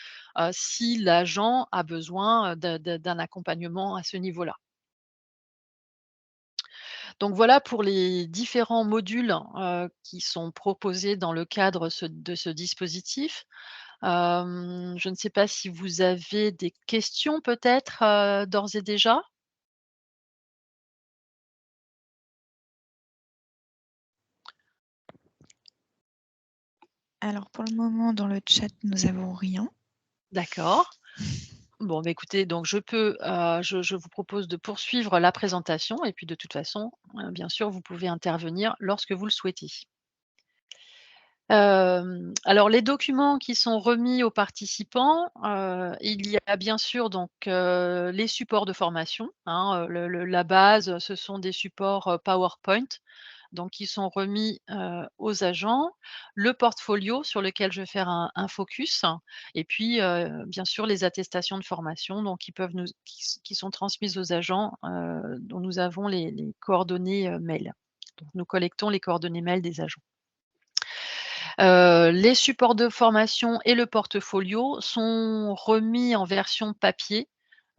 si l'agent a besoin, d'un accompagnement à ce niveau-là. Donc voilà pour les différents modules, qui sont proposés dans le cadre de ce dispositif. Je ne sais pas si vous avez des questions peut-être, d'ores et déjà? Alors pour le moment, dans le chat, nous avons rien. D'accord. Bon, bah, écoutez, donc je vous propose de poursuivre la présentation et puis de toute façon, bien sûr, vous pouvez intervenir lorsque vous le souhaitez. Alors les documents qui sont remis aux participants, il y a bien sûr donc, les supports de formation, hein, la base, ce sont des supports, PowerPoint, donc qui sont remis, aux agents. Le portfolio sur lequel je vais faire un focus et puis, bien sûr les attestations de formation donc qui sont transmises aux agents, dont nous avons les coordonnées, mail. Donc nous collectons les coordonnées mail des agents. Les supports de formation et le portfolio sont remis en version papier,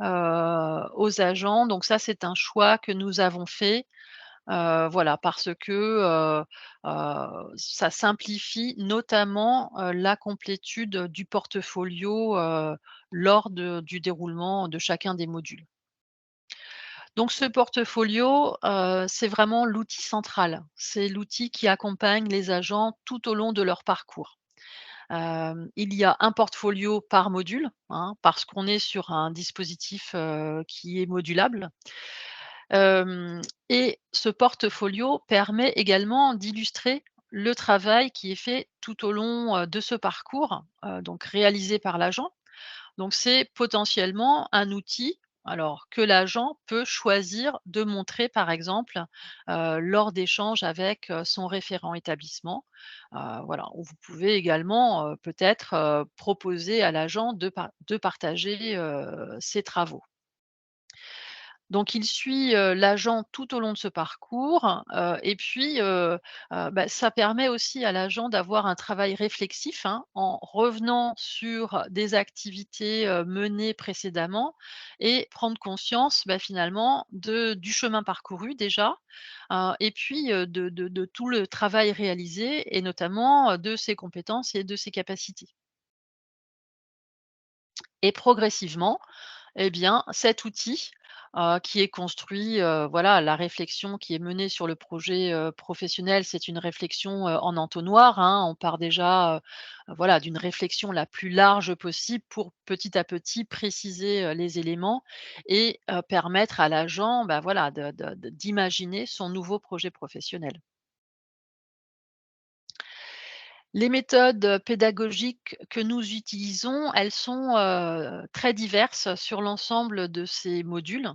aux agents. Donc ça, c'est un choix que nous avons fait, voilà, parce que, ça simplifie notamment, la complétude du portfolio, lors du déroulement de chacun des modules. Donc ce portfolio, c'est vraiment l'outil central. C'est l'outil qui accompagne les agents tout au long de leur parcours. Il y a un portfolio par module, hein, parce qu'on est sur un dispositif, qui est modulable. Hem et ce portfolio permet également d'illustrer le travail qui est fait tout au long, de ce parcours, donc réalisé par l'agent. Donc c'est potentiellement un outil, alors que l'agent peut choisir de montrer par exemple, lors d'échanges avec, son référent établissement. Voilà, ou vous pouvez également, peut-être, proposer à l'agent de partager, ses travaux. Donc il suit, l'agent tout au long de ce parcours, et puis, bah, ça permet aussi à l'agent d'avoir un travail réflexif, hein, en revenant sur des activités, menées précédemment et prendre conscience, bah, finalement du chemin parcouru déjà, et puis, de tout le travail réalisé et notamment, de ses compétences et de ses capacités. Et progressivement, eh bien, cet outil, qui est construit, voilà, la réflexion qui est menée sur le projet, professionnel, c'est une réflexion, en entonnoir, hein. On part déjà, voilà, d'une réflexion la plus large possible pour petit à petit préciser, les éléments et permettre à l'agent, bah, voilà, d'imaginer son nouveau projet professionnel. Les méthodes pédagogiques que nous utilisons, elles sont, très diverses sur l'ensemble de ces modules.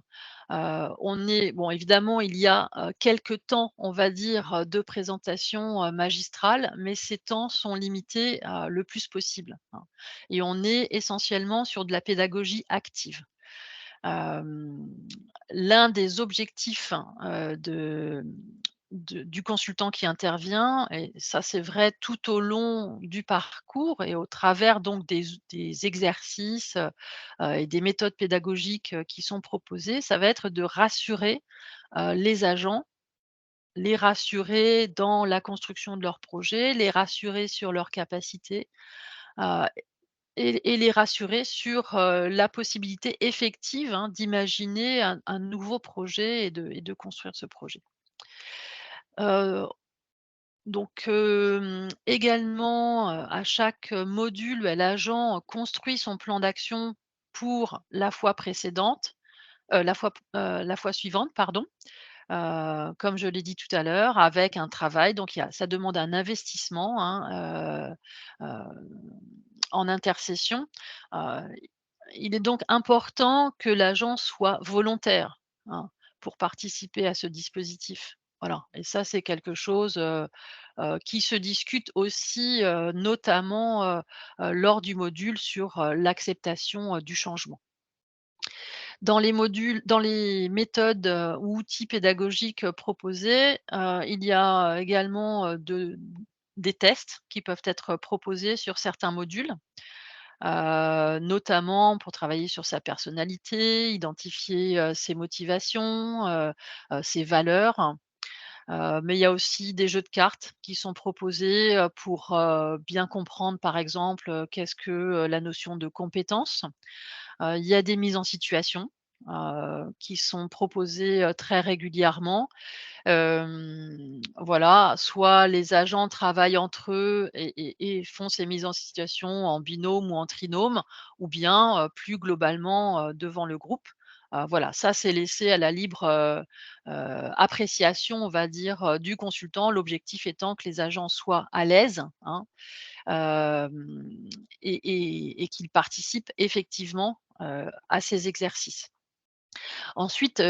On est bon, évidemment, il y a, quelques temps, on va dire, de présentation, magistrale, mais ces temps sont limités, le plus possible, hein, et on est essentiellement sur de la pédagogie active. L'un des objectifs, du consultant qui intervient, et ça c'est vrai tout au long du parcours et au travers donc des exercices, et des méthodes pédagogiques, qui sont proposées, ça va être de rassurer, les agents, les rassurer dans la construction de leur projet, les rassurer sur leurs capacités, heu et les rassurer sur, la possibilité effective, hein, d'imaginer un nouveau projet et de construire ce projet. Heu, donc également, à chaque module, l'agent construit son plan d'action pour la fois précédente, la fois suivante, pardon. Comme je l'ai dit tout à l'heure, avec un travail, donc ça demande un investissement, hein, en intercession. Heu, il est donc important que l'agent soit volontaire, hein, pour participer à ce dispositif. Voilà, et ça, c'est quelque chose, qui se discute aussi, notamment, lors du module sur, l'acceptation, du changement. Dans les méthodes, ou outils pédagogiques, proposés, il y a également, des tests qui peuvent être proposés sur certains modules, notamment pour travailler sur sa personnalité, identifier, ses motivations, ses valeurs. Mais il y a aussi des jeux de cartes qui sont proposés, pour, bien comprendre, par exemple, qu'est-ce que, la notion de compétence. Il y a des mises en situation, qui sont proposées, très régulièrement. Voilà, soit les agents travaillent entre eux et font ces mises en situation en binôme ou en trinôme, ou bien, plus globalement, devant le groupe. Voilà, ça c'est laissé à la libre, appréciation, on va dire, du consultant. L'objectif étant que les agents soient à l'aise, hein, hem et qu'ils participent effectivement, à ces exercices. Ensuite,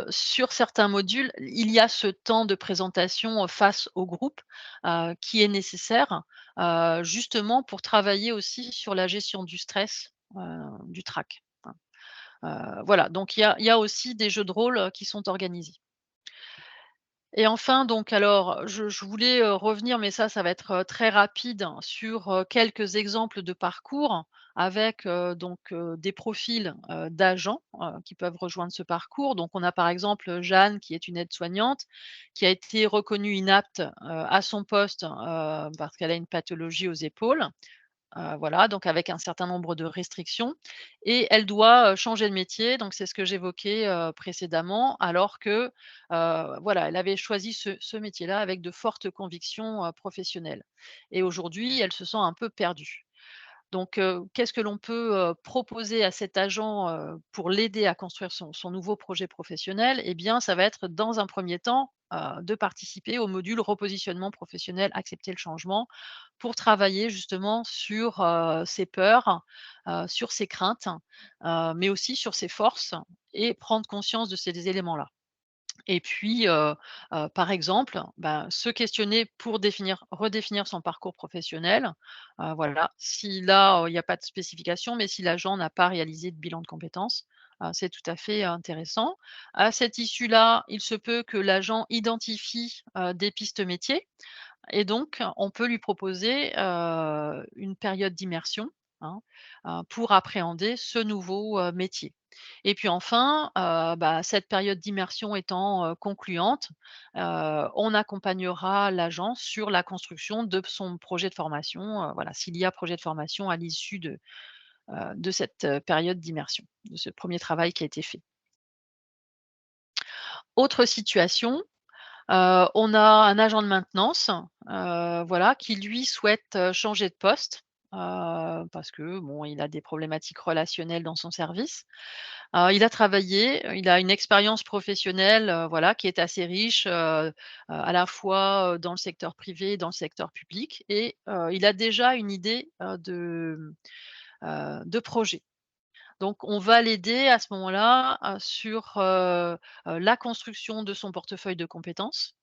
sur certains modules, il y a ce temps de présentation, face au groupe, qui est nécessaire, justement pour travailler aussi sur la gestion du stress, du trac, hein. Voilà, donc il y a aussi des jeux de rôle, qui sont organisés. Et enfin, donc alors, je voulais, revenir, mais ça va être, très rapide, hein, sur, quelques exemples de parcours avec, donc, des profils, d'agents, qui peuvent rejoindre ce parcours. Donc on a par exemple, Jeanne qui est une aide-soignante, qui a été reconnue inapte, à son poste, parce qu'elle a une pathologie aux épaules. Voilà, donc avec un certain nombre de restrictions, et elle doit, changer de métier, donc c'est ce que j'évoquais, précédemment, alors que, voilà, elle avait choisi ce métier-là avec de fortes convictions, professionnelles, et aujourd'hui, elle se sent un peu perdue. Donc, qu'est-ce que l'on peut, proposer à cet agent, pour l'aider à construire son nouveau projet professionnel? Eh bien, ça va être dans un premier temps, de participer au module repositionnement professionnel, accepter le changement, pour travailler justement sur, ses peurs, sur ses craintes, mais aussi sur ses forces, et prendre conscience de ces éléments-là. Et puis, par exemple, bah, se questionner pour redéfinir son parcours professionnel. Voilà, si là, il y a pas de spécification, mais si l'agent n'a pas réalisé de bilan de compétences, c'est tout à fait intéressant. À cette issue-là, il se peut que l'agent identifie, des pistes métiers, et donc on peut lui proposer, une période d'immersion, hein, pour appréhender ce nouveau, métier. Et puis enfin, bah, cette période d'immersion étant, concluante, on accompagnera l'agent sur la construction de son projet de formation, voilà, s'il y a projet de formation à l'issue de cette, période d'immersion, de ce premier travail qui a été fait. Autre situation, on a un agent de maintenance, voilà, qui lui souhaite, changer de poste, parce que bon, il a des problématiques relationnelles dans son service. Il a travaillé, il a une expérience professionnelle, voilà, qui est assez riche, à la fois, dans le secteur privé et dans le secteur public, et il a déjà une idée, de projet. Donc on va l'aider à ce moment-là, sur, la construction de son portefeuille de compétences.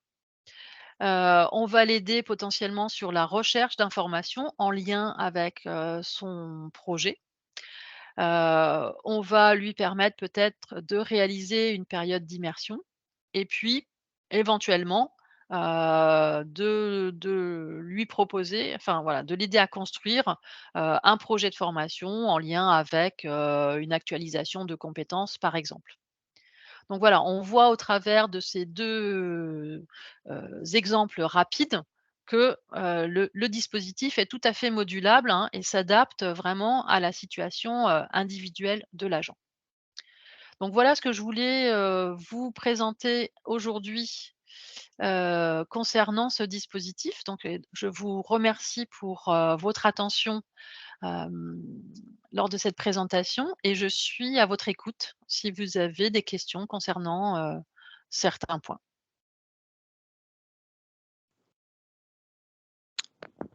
On va l'aider potentiellement sur la recherche d'informations en lien avec, son projet. On va lui permettre peut-être de réaliser une période d'immersion et puis éventuellement, de lui proposer, enfin voilà, de l'aider à construire, un projet de formation en lien avec, une actualisation de compétences, par exemple. Donc voilà, on voit au travers de ces 2 exemples rapides que, le dispositif est tout à fait modulable, hein, et s'adapte vraiment à la situation, individuelle de l'agent. Donc voilà ce que je voulais, vous présenter aujourd'hui, concernant ce dispositif. Donc, je vous remercie pour, votre attention, hem, lors de cette présentation et je suis à votre écoute si vous avez des questions concernant, certains points.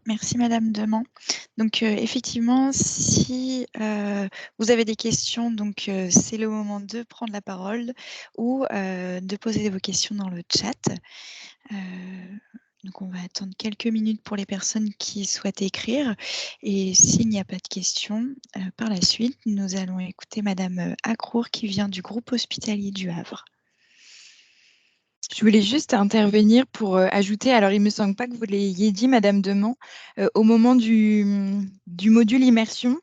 Merci Madame Deman. Donc, effectivement, si, vous avez des questions, donc, c'est le moment de prendre la parole ou, de poser vos questions dans le chat. Heu, donc on va attendre quelques minutes pour les personnes qui souhaitent écrire et s'il n'y a pas de questions, par la suite, nous allons écouter madame, Accrour qui vient du groupe hospitalier du Havre. Je voulais juste intervenir pour, ajouter, alors il me semble pas que vous l'ayez dit madame Deman, au moment du module immersion,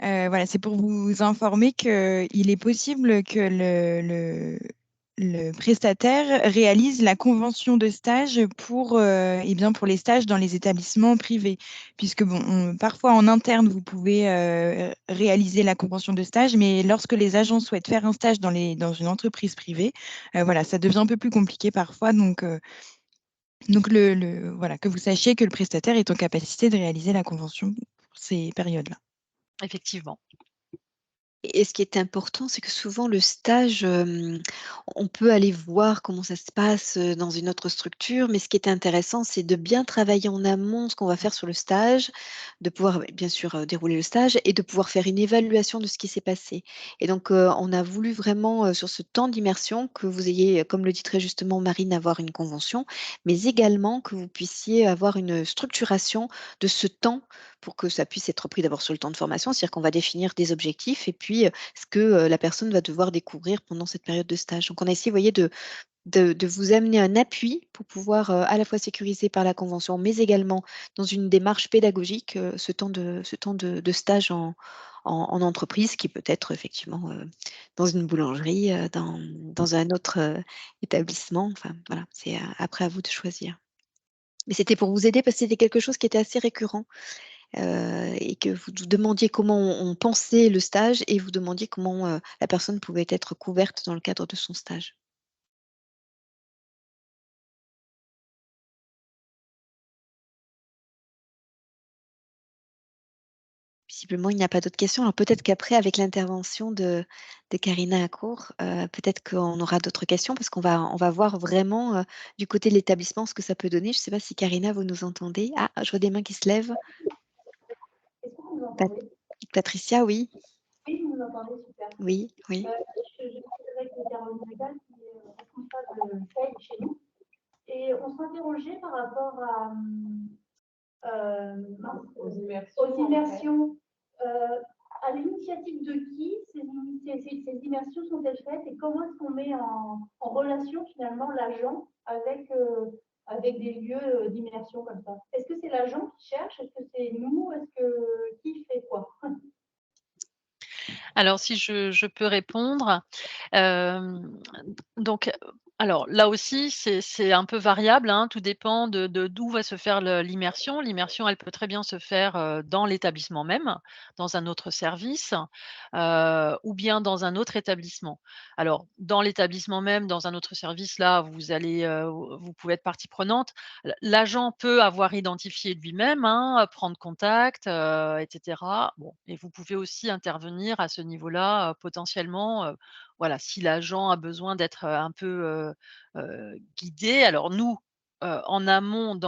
voilà, c'est pour vous informer qu'il est possible que le prestataire réalise la convention de stage pour, eh bien, pour les stages dans les établissements privés. Puisque bon, parfois en interne, vous pouvez, réaliser la convention de stage, mais lorsque les agents souhaitent faire un stage dans une entreprise privée, voilà, ça devient un peu plus compliqué parfois. Donc voilà, que vous sachiez que le prestataire est en capacité de réaliser la convention pour ces périodes-là. Effectivement. Et ce qui est important, c'est que souvent le stage, on peut aller voir comment ça se passe, dans une autre structure, mais ce qui est intéressant, c'est de bien travailler en amont ce qu'on va faire sur le stage, de pouvoir, bien sûr, dérouler le stage et de pouvoir faire une évaluation de ce qui s'est passé. Et donc, on a voulu vraiment, sur ce temps d'immersion, que vous ayez, comme le dit très justement Marine, avoir une convention, mais également que vous puissiez avoir une structuration de ce temps pour que ça puisse être pris d'abord sur le temps de formation, c'est-à-dire qu'on va définir des objectifs et puis, ce que, la personne va devoir découvrir pendant cette période de stage. Donc on a essayé, vous voyez, de vous amener un appui pour pouvoir, à la fois sécuriser par la convention, mais également dans une démarche pédagogique, ce temps de stage en entreprise qui peut être effectivement, dans une boulangerie, dans un autre, établissement. Enfin voilà, c'est, après à vous de choisir. Mais c'était pour vous aider parce que c'était quelque chose qui était assez récurrent. Et que vous demandiez comment on pensait le stage et vous demandiez comment, la personne pouvait être couverte dans le cadre de son stage. Visiblement, il n'y a pas d'autres questions. Alors peut-être qu'après avec l'intervention de Karina Accourt, peut-être qu'on aura d'autres questions parce qu'on va voir vraiment, du côté de l'établissement ce que ça peut donner. Je ne sais pas si Karina, vous nous entendez? Ah, je vois des mains qui se lèvent. Est-ce que vous Pat m'entendez? Patricia, oui? Oui, vous m'entendez, super. Oui, oui. Je suis avec Caroline Régal, qui est responsable paye chez nous. Et on s'interrogeait par rapport aux immersions. À l'initiative de qui ces immersions sont-elles faites et comment est-ce qu'on met en relation finalement l'agent avec des lieux d'immersion comme ça? Est-ce que c'est l'agent qui cherche? Est-ce que c'est nous? Qui fait quoi? Alors si je peux répondre, hem, donc alors là aussi c'est un peu variable, hein, tout dépend de d'où va se faire l'immersion. L'immersion, elle peut très bien se faire, dans l'établissement même, dans un autre service, ou bien dans un autre établissement. Alors dans l'établissement même, dans un autre service, là, vous allez, vous pouvez être partie prenante. L'agent peut avoir identifié lui-même, hein, prendre contact, et cetera. Bon et vous pouvez aussi intervenir à ce niveau-là, potentiellement, voilà, si l'agent a besoin d'être, un peu, guidé. Alors nous, en amont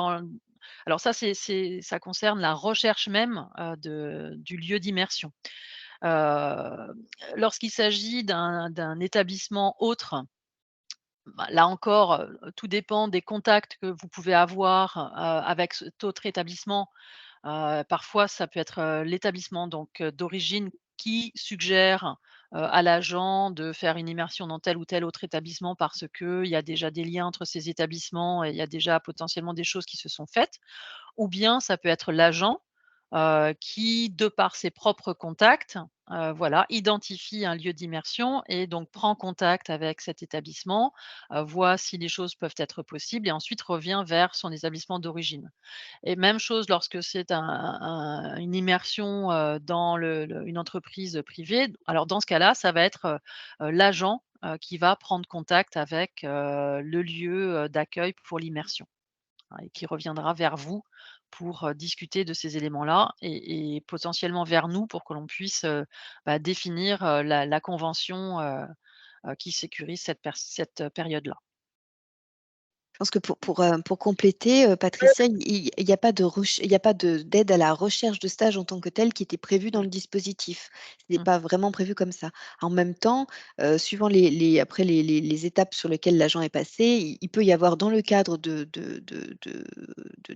alors ça ça concerne la recherche même, du lieu d'immersion. Heu, Lorsqu'il s'agit d'un établissement autre, bah, là encore, tout dépend des contacts que vous pouvez avoir, avec cet autre établissement. Parfois, ça peut être, l'établissement donc d'origine qui suggère à l'agent de faire une immersion dans tel ou tel autre établissement parce qu'il y a déjà des liens entre ces établissements et il y a déjà potentiellement des choses qui se sont faites. Ou bien ça peut être l'agent, qui, de par ses propres contacts, voilà, identifie un lieu d'immersion et donc prend contact avec cet établissement, voit si les choses peuvent être possibles et ensuite revient vers son établissement d'origine. Et même chose lorsque c'est une immersion, dans une entreprise privée. Alors dans ce cas-là, ça va être, l'agent, qui va prendre contact avec, le lieu, d'accueil pour l'immersion, hein, et qui reviendra vers vous pour, discuter de ces éléments-là et potentiellement vers nous pour que l'on puisse, définir, la convention, qui sécurise cette période-là. Je pense que pour compléter, Patricia, il y a pas de il y a pas d'aide à la recherche de stage en tant que telle qui était prévue dans le dispositif. Ce n'est Mmh. pas vraiment prévu comme ça. En même temps, suivant après les étapes sur lesquelles l'agent est passé, il peut y avoir dans le cadre de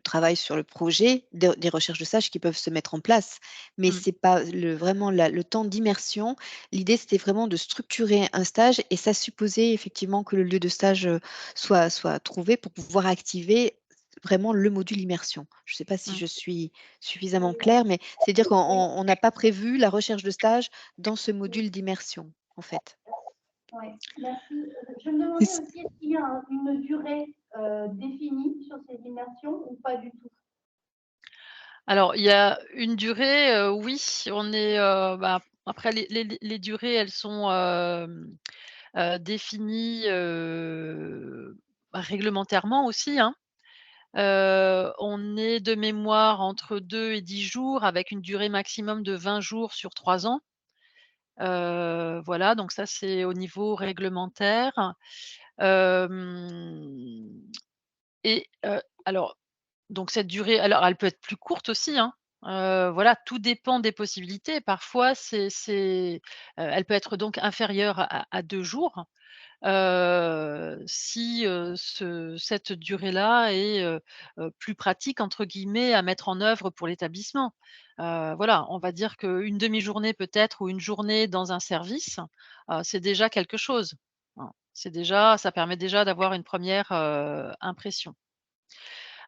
travail sur le projet, des recherches de stage qui peuvent se mettre en place. Mais Mmh. c'est pas vraiment le temps d'immersion. L'idée, c'était vraiment de structurer un stage et ça supposait effectivement que le lieu de stage, soit trouvé pour pouvoir activer vraiment le module immersion. Je ne sais pas si Mmh. je suis suffisamment claire, mais c'est-à-dire qu'on n'a pas prévu la recherche de stage dans ce module d'immersion, en fait. Oui, merci. Je me demandais aussi, est-ce qu'il y a une durée définie sur ces immersions ou pas du tout? Alors, il y a une durée, oui, on est, après les durées, elles sont, définies, réglementairement aussi, hein. On est de mémoire entre 2 et 10 jours avec une durée maximum de 20 jours sur 3 ans. Voilà, donc ça, c'est au niveau réglementaire. Hem et alors donc cette durée, alors elle peut être plus courte aussi, hein. Voilà, tout dépend des possibilités. Parfois, elle peut être donc inférieure à 2 jours, si, cette durée-là est, «plus pratique» entre guillemets à mettre en œuvre pour l'établissement. Voilà, on va dire qu'une demi-journée peut-être ou une journée dans un service, c'est déjà quelque chose, hein. Ça permet déjà d'avoir une première impression.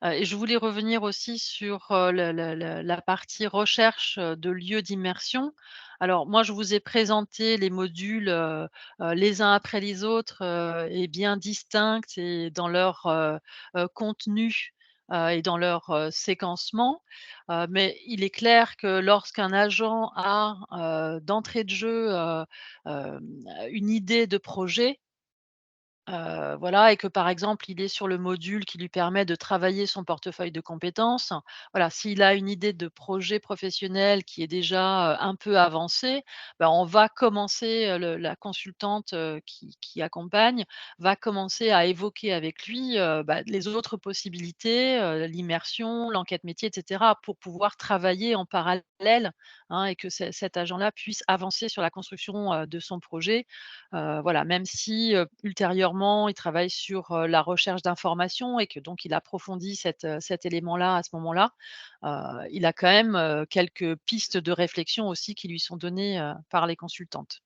Et je voulais revenir aussi sur, la partie recherche, de lieux d'immersion. Alors moi, je vous ai présenté les modules, les uns après les autres, et bien distincts et dans leur, contenu, et dans leur, séquencement. Mais il est clair que lorsqu'un agent a, d'entrée de jeu, une idée de projet, voilà, et que par exemple, il est sur le module qui lui permet de travailler son portefeuille de compétences. Voilà, s'il a une idée de projet professionnel qui est déjà, un peu avancée, on va commencer, la consultante, qui accompagne, va commencer à évoquer avec lui, les autres possibilités, l'immersion, l'enquête métier et cetera, pour pouvoir travailler en parallèle, hein, et que cet agent-là puisse avancer sur la construction, de son projet. Voilà, même si, ultérieurement, il travaille sur, la recherche d'informations et que donc il approfondit cet élément-là à ce moment-là, il a quand même, quelques pistes de réflexion aussi qui lui sont données, par les consultantes.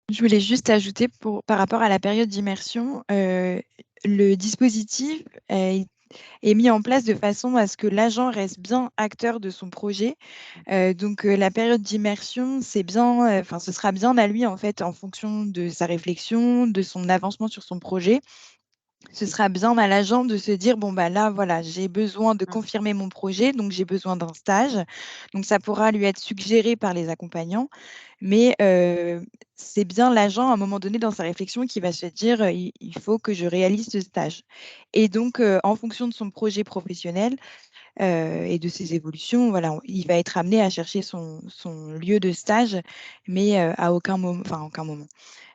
Je voulais juste ajouter par rapport à la période d'immersion, le dispositif est mis en place de façon à ce que l'agent reste bien acteur de son projet. Donc la période d'immersion, c'est bien, ce sera bien à lui en fait en fonction de sa réflexion, de son avancement sur son projet. Ce sera bien à l'agent de se dire: «Bon, bah, là, voilà, j'ai besoin de Mmh. confirmer mon projet, donc j'ai besoin d'un stage». Donc ça pourra lui être suggéré par les accompagnants, mais c'est bien l'agent, à un moment donné dans sa réflexion, qui va se dire: «Il faut que je réalise ce stage» et donc en fonction de son projet professionnel, et de ses évolutions, voilà, il va être amené à chercher son lieu de stage, mais à aucun moment.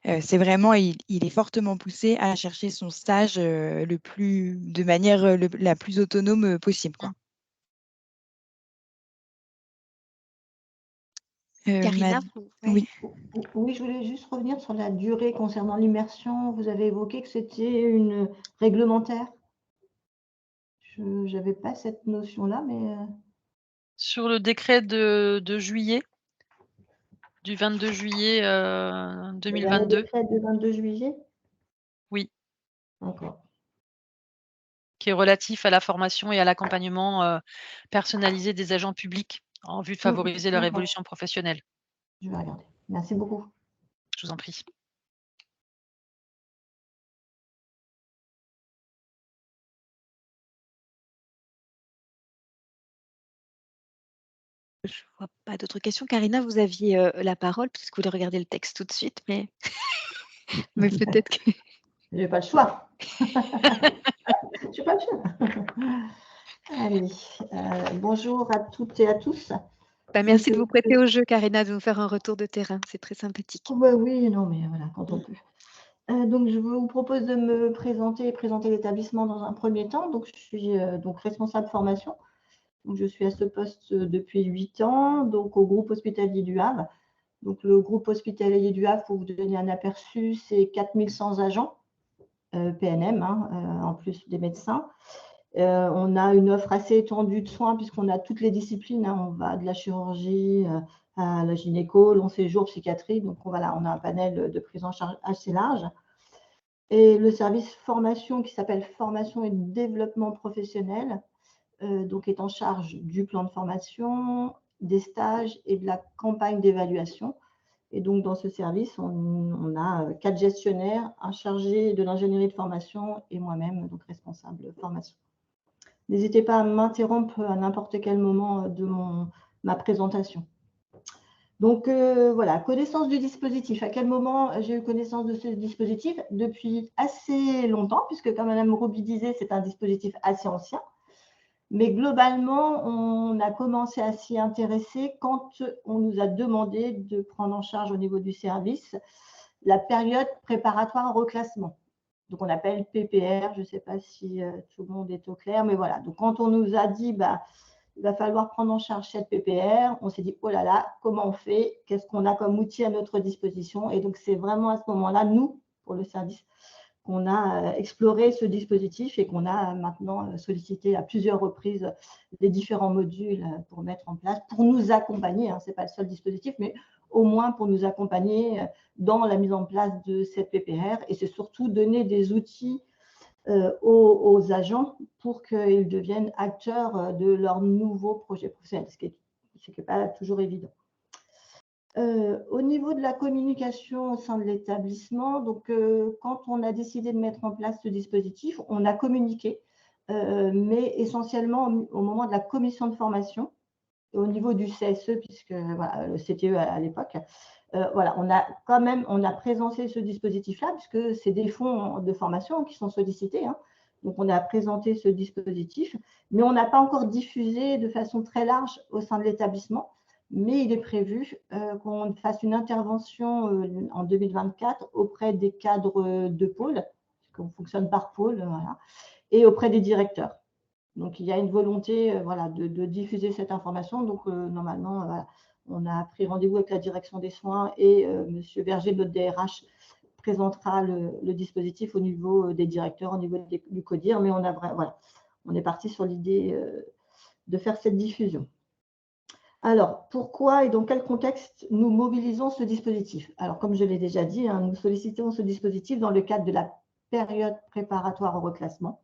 C'est vraiment il est fortement poussé à chercher son stage, de manière, la plus autonome, possible, quoi. Mmh. Karina, Mad ouais. Oui. Oui, je voulais juste revenir sur la durée concernant l'immersion. Vous avez évoqué que c'était une réglementaire. Je n'avais pas cette notion-là, mais Sur le décret de juillet, du 22 juillet Le dernier 2022. décret du 22 juillet? Oui, D'accord. qui est relatif à la formation et à l'accompagnement personnalisé des agents publics en vue de favoriser leur D'accord. évolution professionnelle. Je vais regarder. Merci beaucoup. Je vous en prie. Je ne vois pas d'autres questions. Karina, vous aviez la parole, puisque vous voulez regarder le texte tout de suite, mais, mais peut-être que... Je n'ai pas le choix. Je n'ai pas le choix. Allez, bonjour à toutes et à tous. Bah, merci Donc, de vous prêter au jeu, Karina, de nous faire un retour de terrain. C'est très sympathique. bah oui, non, mais voilà, quand on peut. Donc, je vous propose de me présenter et présenter l'établissement dans un premier temps. Donc, je suis donc responsable formation. Donc, je suis à ce poste depuis 8 ans, donc au groupe hospitalier du Havre. Donc, le groupe hospitalier du Havre, pour vous donner un aperçu, c'est 4100 agents PNM, en plus des médecins. On a une offre assez étendue de soins puisqu'on a toutes les disciplines. On va de la chirurgie à la gynéco, long séjour, psychiatrie. Donc, voilà, on a un panel de prise en charge assez large. Et le service formation qui s'appelle formation et développement professionnel, donc est en charge du plan de formation, des stages et de la campagne d'évaluation. Et donc, dans ce service, on a 4 gestionnaires, un chargé de l'ingénierie de formation et moi-même, donc responsable de formation. N'hésitez pas à m'interrompre à n'importe quel moment de ma présentation. Donc, voilà, connaissance du dispositif. À quel moment j'ai eu connaissance de ce dispositif? Depuis assez longtemps, puisque comme Mme Roubi disait, c'est un dispositif assez ancien. Mais globalement, on a commencé à s'y intéresser quand on nous a demandé de prendre en charge au niveau du service la période préparatoire au reclassement. Donc, on appelle PPR, je ne sais pas si tout le monde est au clair, mais voilà. Donc, quand on nous a dit, il va falloir prendre en charge cette PPR, on s'est dit, oh là là, comment on fait? Qu'est-ce qu'on a comme outil à notre disposition? Et donc, c'est vraiment à ce moment-là, nous, pour le service, qu'on a exploré ce dispositif et qu'on a maintenant sollicité à plusieurs reprises les différents modules pour mettre en place, pour nous accompagner. Ce n'est pas le seul dispositif, mais au moins pour nous accompagner dans la mise en place de cette PPR. Et c'est surtout donner des outils aux agents pour qu'ils deviennent acteurs de leur nouveau projet professionnel, ce qui n'est pas toujours évident. Au niveau de la communication au sein de l'établissement, donc quand on a décidé de mettre en place ce dispositif, on a communiqué, mais essentiellement au moment de la commission de formation, et au niveau du CSE, puisque voilà, le CTE à l'époque, voilà, on a présenté ce dispositif-là, puisque c'est des fonds de formation qui sont sollicités. Donc, on a présenté ce dispositif, mais on n'a pas encore diffusé de façon très large au sein de l'établissement. Mais il est prévu qu'on fasse une intervention en 2024 auprès des cadres de pôle, puisqu'on fonctionne par pôle, voilà, et auprès des directeurs. Donc, il y a une volonté voilà, de diffuser cette information. Donc, normalement, voilà, on a pris rendez-vous avec la direction des soins et M. Berger, notre DRH, présentera le dispositif au niveau des directeurs, au niveau du CODIR. Mais voilà, on est parti sur l'idée de faire cette diffusion. Alors, pourquoi et dans quel contexte nous mobilisons ce dispositif? Alors, comme je l'ai déjà dit, nous sollicitons ce dispositif dans le cadre de la période préparatoire au reclassement.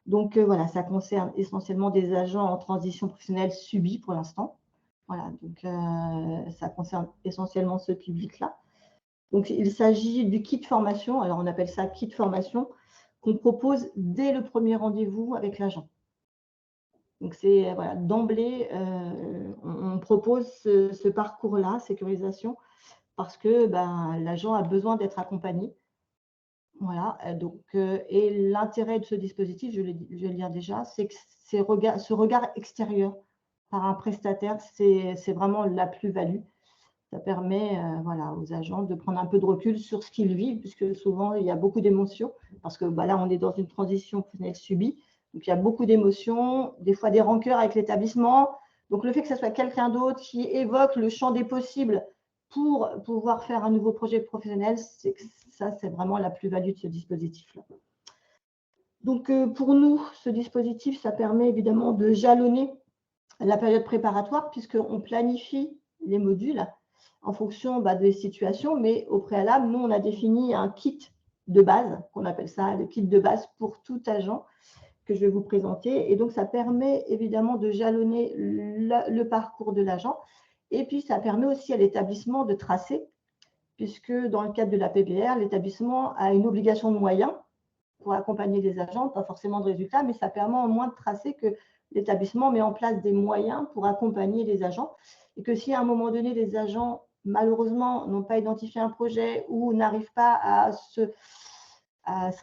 Donc, voilà, ça concerne essentiellement des agents en transition professionnelle subie pour l'instant. Voilà, donc ça concerne essentiellement ce public-là. Donc, il s'agit du kit formation, alors on appelle ça kit formation, qu'on propose dès le premier rendez-vous avec l'agent. Donc, c'est voilà, d'emblée, on propose ce parcours-là, sécurisation, parce que l'agent a besoin d'être accompagné. Voilà, donc, et l'intérêt de ce dispositif, je vais le dire déjà, c'est que ce regard extérieur par un prestataire, c'est vraiment la plus-value. Ça permet voilà, aux agents de prendre un peu de recul sur ce qu'ils vivent, puisque souvent, il y a beaucoup d'émotions, parce que là, on est dans une transition professionnelle subie. Donc, il y a beaucoup d'émotions, des fois des rancœurs avec l'établissement. Donc, le fait que ce soit quelqu'un d'autre qui évoque le champ des possibles pour pouvoir faire un nouveau projet professionnel, c'est vraiment la plus-value de ce dispositif-là. Donc, pour nous, ce dispositif, ça permet évidemment de jalonner la période préparatoire, puisqu'on planifie les modules en fonction des situations, mais au préalable, nous, on a défini un kit de base, qu'on appelle ça le kit de base pour tout agent, que je vais vous présenter. Et donc, ça permet évidemment de jalonner le parcours de l'agent. Et puis, ça permet aussi à l'établissement de tracer, puisque dans le cadre de la PPR, l'établissement a une obligation de moyens pour accompagner les agents, pas forcément de résultats, mais ça permet au moins de tracer que l'établissement met en place des moyens pour accompagner les agents. Et que si à un moment donné, les agents, malheureusement, n'ont pas identifié un projet ou n'arrivent pas à se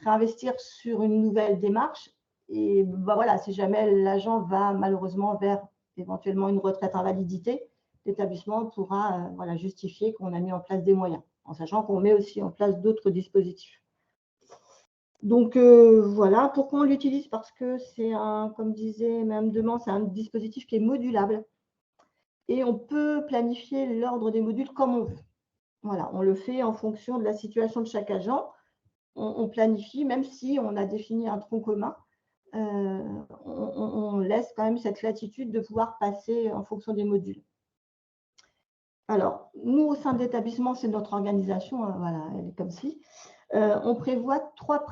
réinvestir sur une nouvelle démarche, et voilà, si jamais l'agent va malheureusement vers éventuellement une retraite invalidité, l'établissement pourra justifier qu'on a mis en place des moyens, en sachant qu'on met aussi en place d'autres dispositifs. Donc voilà, pourquoi on l'utilise? Parce que c'est comme disait Mme Demant, c'est un dispositif qui est modulable et on peut planifier l'ordre des modules comme on veut. Voilà, on le fait en fonction de la situation de chaque agent. On planifie, même si on a défini un tronc commun, on laisse quand même cette latitude de pouvoir passer en fonction des modules. Alors, nous, au sein de l'établissement, c'est notre organisation, voilà, elle est comme ci. On prévoit trois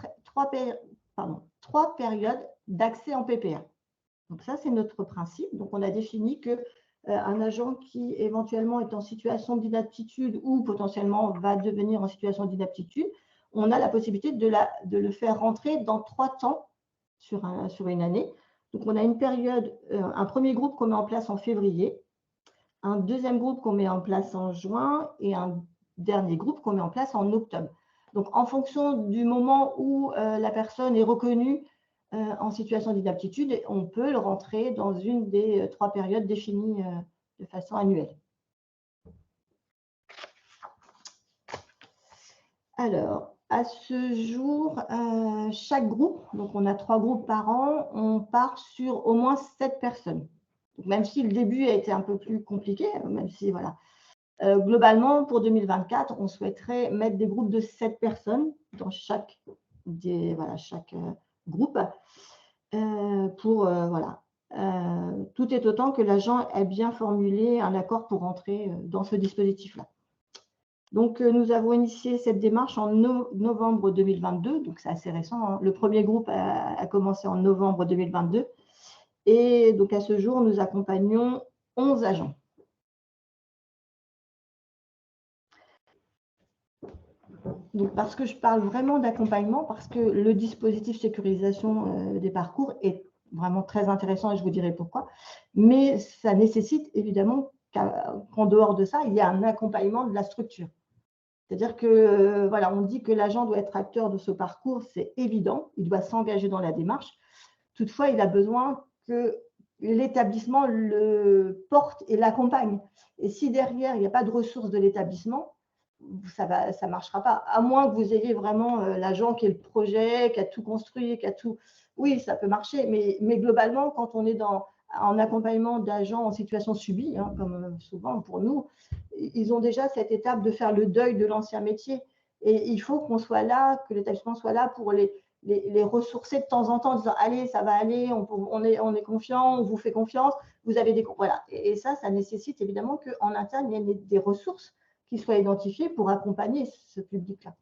périodes d'accès en PPR. Donc ça, c'est notre principe. Donc, on a défini qu'un agent qui éventuellement est en situation d'inaptitude ou potentiellement va devenir en situation d'inaptitude, on a la possibilité de le faire rentrer dans 3 temps sur une année. Donc, on a une période, un premier groupe qu'on met en place en février, un deuxième groupe qu'on met en place en juin et un dernier groupe qu'on met en place en octobre. Donc, en fonction du moment où la personne est reconnue en situation d'inaptitude, on peut le rentrer dans une des 3 périodes définies de façon annuelle. Alors, à ce jour, chaque groupe, donc on a 3 groupes par an, on part sur au moins 7 personnes. Donc, même si le début a été un peu plus compliqué, même si voilà. Globalement, pour 2024, on souhaiterait mettre des groupes de 7 personnes dans chaque groupe pour tout est autant que l'agent ait bien formulé un accord pour entrer dans ce dispositif-là. Donc, nous avons initié cette démarche en novembre 2022, donc c'est assez récent, hein. Le premier groupe a commencé en novembre 2022 et donc à ce jour, nous accompagnons 11 agents. Donc, parce que je parle vraiment d'accompagnement, parce que le dispositif sécurisation des parcours est vraiment très intéressant et je vous dirai pourquoi. Mais ça nécessite évidemment qu'en dehors de ça, il y a un accompagnement de la structure. C'est-à-dire que, voilà, on dit que l'agent doit être acteur de ce parcours, c'est évident, il doit s'engager dans la démarche. Toutefois, il a besoin que l'établissement le porte et l'accompagne. Et si derrière, il n'y a pas de ressources de l'établissement, ça ne marchera pas, à moins que vous ayez vraiment l'agent qui ait le projet, qui a tout construit, qui a tout… Oui, ça peut marcher, mais globalement, quand on est en accompagnement d'agents en situation subie, hein, comme souvent pour nous, ils ont déjà cette étape de faire le deuil de l'ancien métier. Et il faut qu'on soit là, que l'établissement soit là pour les ressourcer de temps en temps, en disant « Allez, ça va aller, on est confiant, on vous fait confiance, vous avez des… » Voilà. Et ça nécessite évidemment qu'en interne, il y ait des ressources qui soient identifiées pour accompagner ce public-là.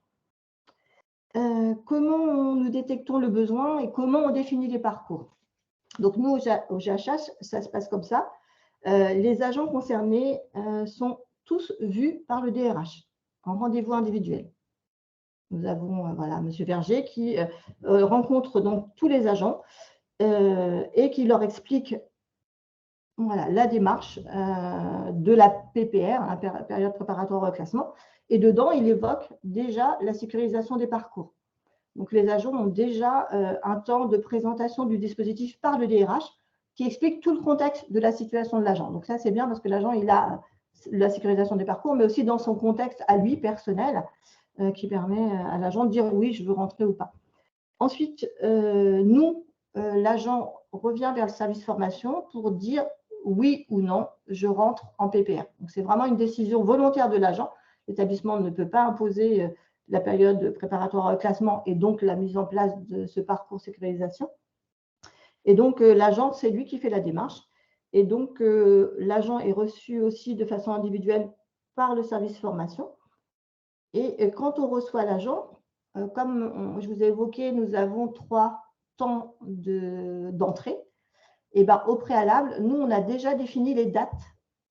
Comment nous détectons le besoin et comment on définit les parcours? Donc, nous, au GHH, ça se passe comme ça. Les agents concernés sont tous vus par le DRH en rendez-vous individuel. Nous avons M. Verger qui rencontre donc tous les agents et qui leur explique la démarche de la PPR, la période préparatoire au reclassement. Et dedans, il évoque déjà la sécurisation des parcours. Donc, les agents ont déjà un temps de présentation du dispositif par le DRH qui explique tout le contexte de la situation de l'agent. Donc, ça, c'est bien parce que l'agent, il a la sécurisation des parcours, mais aussi dans son contexte à lui, personnel, qui permet à l'agent de dire oui, je veux rentrer ou pas. Ensuite, l'agent revient vers le service formation pour dire oui ou non, je rentre en PPR. Donc, c'est vraiment une décision volontaire de l'agent. L'établissement ne peut pas imposer la période préparatoire au classement et donc la mise en place de ce parcours sécurisation. Et donc, l'agent, c'est lui qui fait la démarche. Et donc, l'agent est reçu aussi de façon individuelle par le service formation. Et quand on reçoit l'agent, comme je vous ai évoqué, nous avons 3 temps d'entrée. Et ben, au préalable, nous, on a déjà défini les dates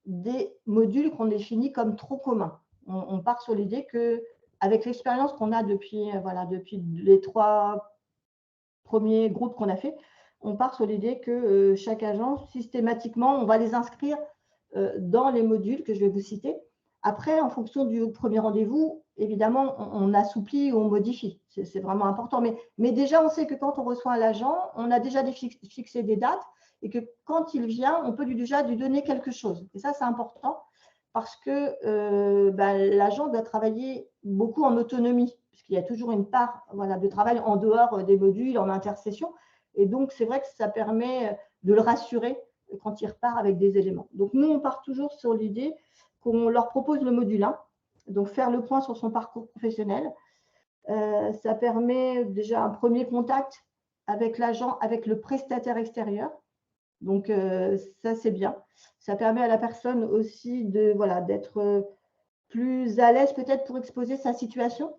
des modules qu'on définit comme trop communs. On part sur l'idée qu'avec l'expérience qu'on a depuis les 3 premiers groupes qu'on a fait, on part sur l'idée que chaque agent, systématiquement, on va les inscrire dans les modules que je vais vous citer. Après, en fonction du premier rendez-vous, évidemment, on assouplit ou on modifie. C'est vraiment important. Mais déjà, on sait que quand on reçoit l'agent, on a déjà fixé des dates et que quand il vient, on peut déjà lui donner quelque chose. Et ça, c'est important parce que l'agent doit travailler beaucoup en autonomie, puisqu'il y a toujours une part de travail en dehors des modules, en intersession. Et donc, c'est vrai que ça permet de le rassurer quand il repart avec des éléments. Donc, nous, on part toujours sur l'idée qu'on leur propose le module 1, donc faire le point sur son parcours professionnel. Ça permet déjà un premier contact avec l'agent, avec le prestataire extérieur. Donc, ça, c'est bien. Ça permet à la personne aussi d'être plus à l'aise peut-être pour exposer sa situation,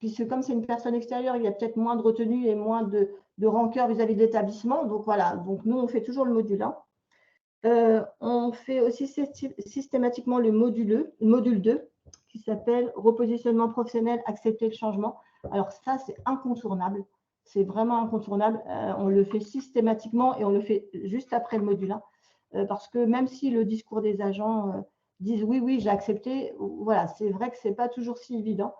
puisque comme c'est une personne extérieure, il y a peut-être moins de retenue et moins de rancœur vis-à-vis de l'établissement. Donc, voilà. Donc, nous, on fait toujours le module 1. On fait aussi systématiquement le module 2 qui s'appelle repositionnement professionnel, accepter le changement. Alors ça, c'est incontournable. C'est vraiment incontournable. On le fait systématiquement et on le fait juste après le module 1. Parce que même si le discours des agents disent oui, oui, j'ai accepté, voilà, c'est vrai que ce n'est pas toujours si évident.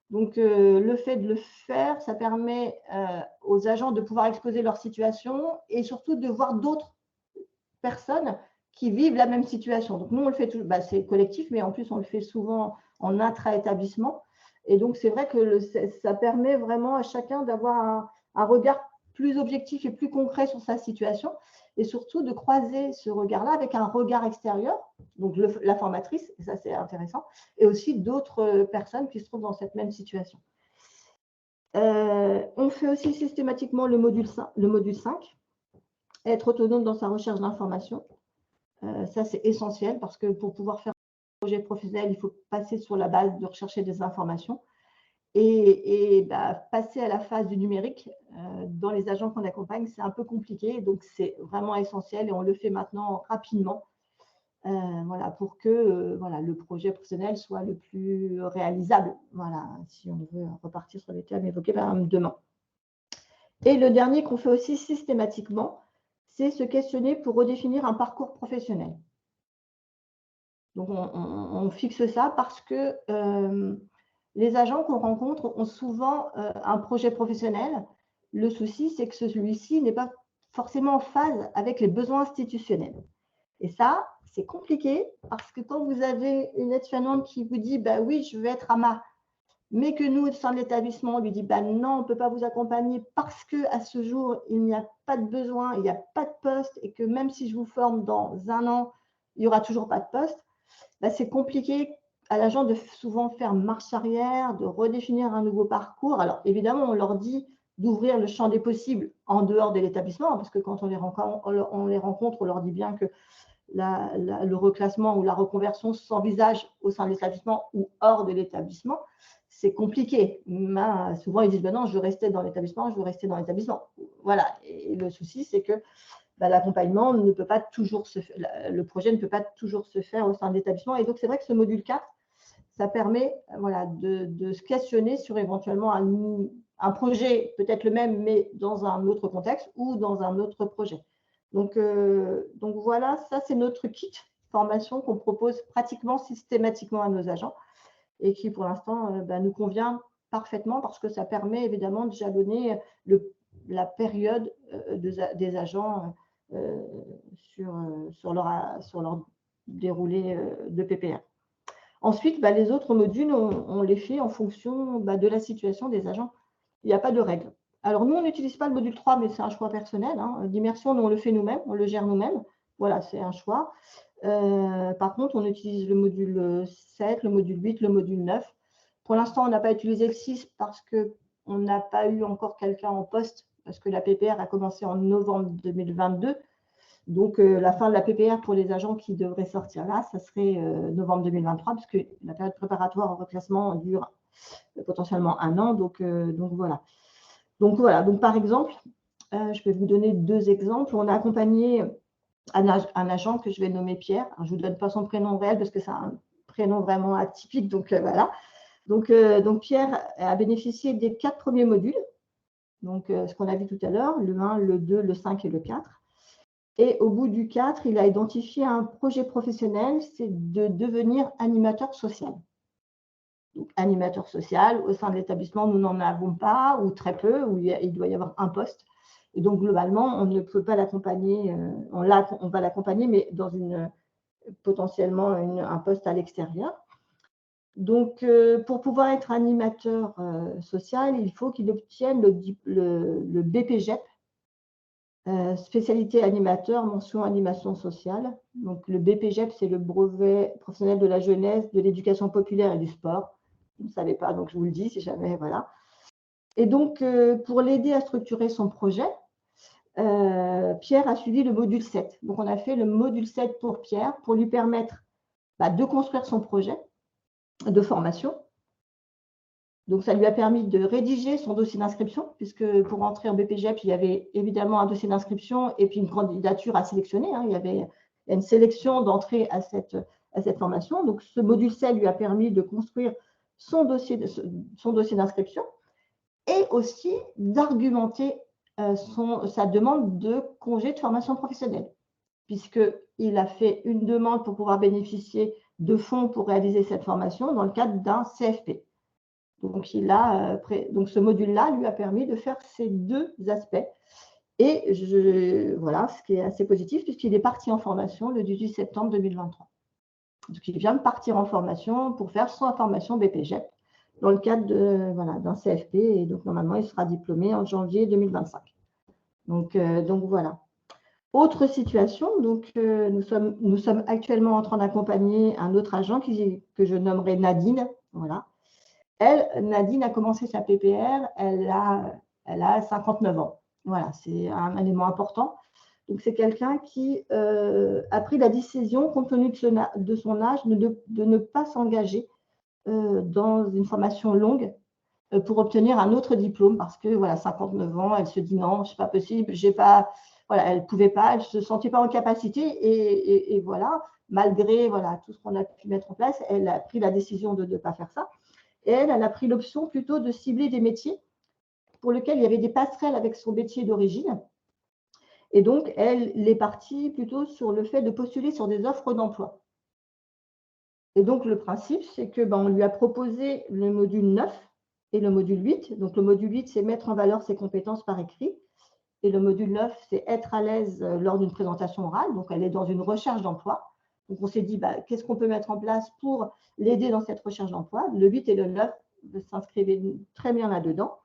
Donc, le fait de le faire, ça permet aux agents de pouvoir exposer leur situation et surtout de voir d'autres personnes qui vivent la même situation. Donc, nous, on le fait toujours, c'est collectif, mais en plus, on le fait souvent en intra-établissement. Et donc, c'est vrai que ça permet vraiment à chacun d'avoir un regard plus objectif et plus concret sur sa situation et surtout de croiser ce regard-là avec un regard extérieur, donc la formatrice, et ça, c'est intéressant, et aussi d'autres personnes qui se trouvent dans cette même situation. On fait aussi systématiquement le module 5, être autonome dans sa recherche d'informations. Ça, c'est essentiel parce que pour pouvoir faire un projet professionnel, il faut passer sur la base de rechercher des informations et passer à la phase du numérique dans les agents qu'on accompagne, c'est un peu compliqué. Donc, c'est vraiment essentiel et on le fait maintenant rapidement pour que le projet professionnel soit le plus réalisable. Voilà, si on veut repartir sur les thèmes évoqués par Mme Demant. Et le dernier qu'on fait aussi systématiquement, c'est se questionner pour redéfinir un parcours professionnel. Donc, on fixe ça parce que les agents qu'on rencontre ont souvent un projet professionnel. Le souci, c'est que celui-ci n'est pas forcément en phase avec les besoins institutionnels. Et ça, c'est compliqué parce que quand vous avez une aide-soignante qui vous dit « oui, je veux être AMA », mais que nous, au sein de l'établissement, on lui dit non, on ne peut pas vous accompagner parce qu'à ce jour, il n'y a pas de besoin, il n'y a pas de poste et que même si je vous forme dans 1 an, il n'y aura toujours pas de poste, c'est compliqué à l'agent de souvent faire marche arrière, de redéfinir un nouveau parcours. Alors, évidemment, on leur dit d'ouvrir le champ des possibles en dehors de l'établissement, parce que quand on les rencontre, on leur dit bien que le reclassement ou la reconversion s'envisage au sein de l'établissement ou hors de l'établissement. C'est compliqué. Souvent, ils disent non, je veux rester dans l'établissement, je veux rester dans l'établissement. Voilà. Et le souci, c'est que l'accompagnement ne peut pas toujours se faire, le projet ne peut pas toujours se faire au sein de l'établissement. Et donc, c'est vrai que ce module 4, ça permet de se questionner sur éventuellement un projet, peut-être le même, mais dans un autre contexte ou dans un autre projet. Donc voilà, ça, c'est notre kit formation qu'on propose pratiquement systématiquement à nos agents et qui, pour l'instant, nous convient parfaitement parce que ça permet évidemment de jalonner la période des agents sur leur déroulé de PPR. Ensuite, les autres modules, on les fait en fonction de la situation des agents. Il n'y a pas de règle. Alors, nous, on n'utilise pas le module 3, mais c'est un choix personnel. L'immersion, nous, on le fait nous-mêmes, on le gère nous-mêmes. Voilà, c'est un choix. Par contre, on utilise le module 7, le module 8, le module 9. Pour l'instant, on n'a pas utilisé le 6 parce qu'on n'a pas eu encore quelqu'un en poste, parce que la PPR a commencé en novembre 2022. Donc, la fin de la PPR pour les agents qui devraient sortir là, ça serait novembre 2023, puisque la période préparatoire au reclassement dure potentiellement 1 an. Donc voilà. Donc, par exemple, je peux vous donner 2 exemples. On a accompagné un agent que je vais nommer Pierre. Alors, je ne vous donne pas son prénom réel parce que c'est un prénom vraiment atypique. Donc, voilà. Donc, Pierre a bénéficié des 4 premiers modules. Donc, ce qu'on a vu tout à l'heure, le 1, le 2, le 5 et le 4. Et au bout du 4, il a identifié un projet professionnel, c'est de devenir animateur social. Donc, animateur social, au sein de l'établissement, nous n'en avons pas, ou très peu, où il doit y avoir un poste. Et donc, globalement, on ne peut pas l'accompagner, on va l'accompagner, mais dans potentiellement un poste à l'extérieur. Donc, pour pouvoir être animateur social, il faut qu'il obtienne le BPGEP, spécialité animateur, mention animation sociale. Donc, le BPGEP, c'est le brevet professionnel de la jeunesse, de l'éducation populaire et du sport. Vous ne savez pas, donc je vous le dis si jamais, voilà. Et donc, pour l'aider à structurer son projet, Pierre a suivi le module 7. Donc, on a fait le module 7 pour Pierre pour lui permettre de construire son projet de formation. Donc, ça lui a permis de rédiger son dossier d'inscription, puisque pour entrer en BPGEP, il y avait évidemment un dossier d'inscription et puis une candidature à sélectionner. Il y avait une sélection d'entrée à cette formation. Donc, ce module 7 lui a permis de construire son dossier d'inscription et aussi d'argumenter sa demande de congé de formation professionnelle, puisqu'il a fait une demande pour pouvoir bénéficier de fonds pour réaliser cette formation dans le cadre d'un CFP. Donc, ce module-là lui a permis de faire ces 2 aspects. Et voilà, ce qui est assez positif, puisqu'il est parti en formation le 18 septembre 2023. Donc, il vient de partir en formation pour faire sa formation BPGEP dans le cadre d'un CFP. Et donc, normalement, il sera diplômé en janvier 2025. Donc voilà. Autre situation, donc, nous sommes actuellement en train d'accompagner un autre agent que je nommerai Nadine. Voilà. Nadine a commencé sa PPR, elle a 59 ans. Voilà, c'est un élément important. Donc, c'est quelqu'un qui a pris la décision, compte tenu de son âge, de ne pas s'engager dans une formation longue pour obtenir un autre diplôme parce que, voilà, 59 ans, elle se dit non, c'est pas possible, elle ne pouvait pas, elle ne se sentait pas en capacité et voilà, malgré tout ce qu'on a pu mettre en place, elle a pris la décision de ne pas faire ça. Et elle a pris l'option plutôt de cibler des métiers pour lesquels il y avait des passerelles avec son métier d'origine. Et donc, elle est partie plutôt sur le fait de postuler sur des offres d'emploi. Et donc, le principe, c'est qu'on lui a proposé le module 9 et le module 8. Donc, le module 8, c'est mettre en valeur ses compétences par écrit. Et le module 9, c'est être à l'aise lors d'une présentation orale. Donc, elle est dans une recherche d'emploi. Donc, on s'est dit, qu'est-ce qu'on peut mettre en place pour l'aider dans cette recherche d'emploi? Le 8 et le 9 s'inscrivaient très bien là-dedans.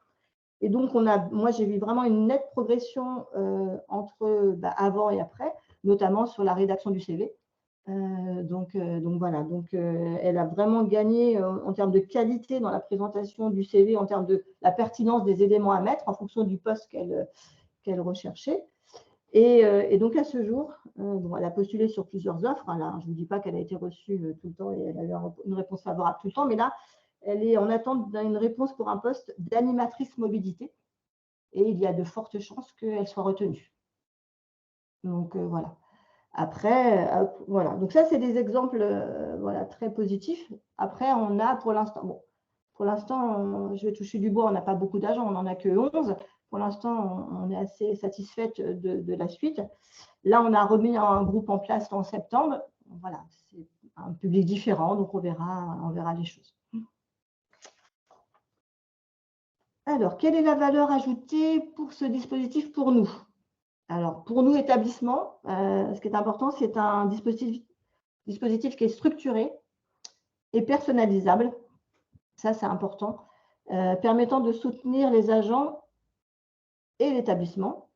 Et donc, moi, j'ai vu vraiment une nette progression entre avant et après, notamment sur la rédaction du CV. Donc voilà, elle a vraiment gagné en termes de qualité dans la présentation du CV, en termes de la pertinence des éléments à mettre en fonction du poste qu'elle recherchait. Et donc, à ce jour, elle a postulé sur plusieurs offres. Là, je ne vous dis pas qu'elle a été reçue tout le temps et elle a eu une réponse favorable tout le temps, mais là, elle est en attente d'une réponse pour un poste d'animatrice mobilité. Et il y a de fortes chances qu'elle soit retenue. Donc, voilà. Après, voilà. Donc, ça, c'est des exemples très positifs. Après, on a pour l'instant, je vais toucher du bois, on n'a pas beaucoup d'agents, on n'en a que 11. Pour l'instant, on est assez satisfaite de la suite. Là, on a remis un groupe en place en septembre. Voilà, c'est un public différent, donc on verra les choses. Alors, quelle est la valeur ajoutée pour ce dispositif pour nous? Alors, pour nous, établissement, ce qui est important, c'est un dispositif qui est structuré et personnalisable. Ça, c'est important, permettant de soutenir les agents et l'établissement.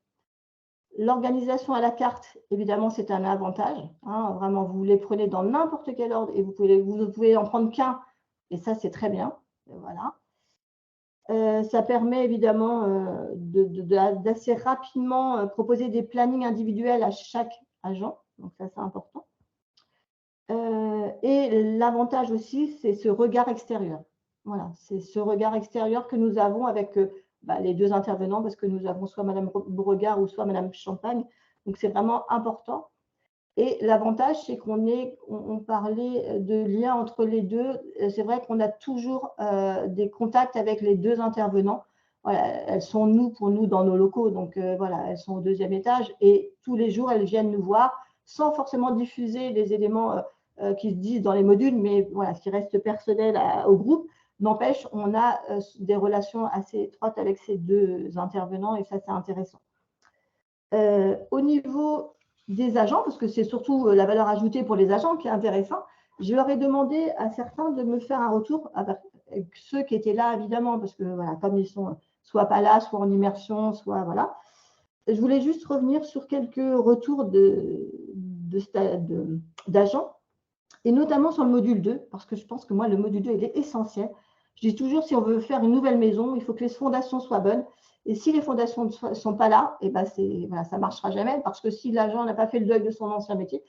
L'organisation à la carte, évidemment, c'est un avantage. Vraiment, vous les prenez dans n'importe quel ordre et vous pouvez en prendre qu'un. Et ça, c'est très bien. Voilà. Ça permet évidemment d'assez rapidement proposer des plannings individuels à chaque agents, donc ça c'est important. Et l'avantage aussi, c'est ce regard extérieur. Voilà, c'est ce regard extérieur que nous avons avec les deux intervenants, parce que nous avons soit Madame Beauregard ou soit Madame Champagne. Donc, c'est vraiment important. Et l'avantage, c'est on parlait de lien entre les deux. C'est vrai qu'on a toujours des contacts avec les deux intervenants. Voilà, elles sont pour nous dans nos locaux. Donc, voilà, elles sont au 2e étage. Et tous les jours, elles viennent nous voir sans forcément diffuser les éléments qui se disent dans les modules, mais voilà, ce qui reste personnel au groupe. N'empêche, on a des relations assez étroites avec ces deux intervenants et ça, c'est intéressant. Au niveau des agents, parce que c'est surtout la valeur ajoutée pour les agents qui est intéressant, je leur ai demandé à certains de me faire un retour, avec ceux qui étaient là évidemment, parce que voilà, comme ils sont soit pas là, soit en immersion, soit voilà. Je voulais juste revenir sur quelques retours d'agents, et notamment sur le module 2, parce que je pense que moi, le module 2, il est essentiel. Je dis toujours, si on veut faire une nouvelle maison, il faut que les fondations soient bonnes. Et si les fondations ne sont pas là, et ben voilà, ça ne marchera jamais, parce que si l'agent n'a pas fait le deuil de son ancien métier,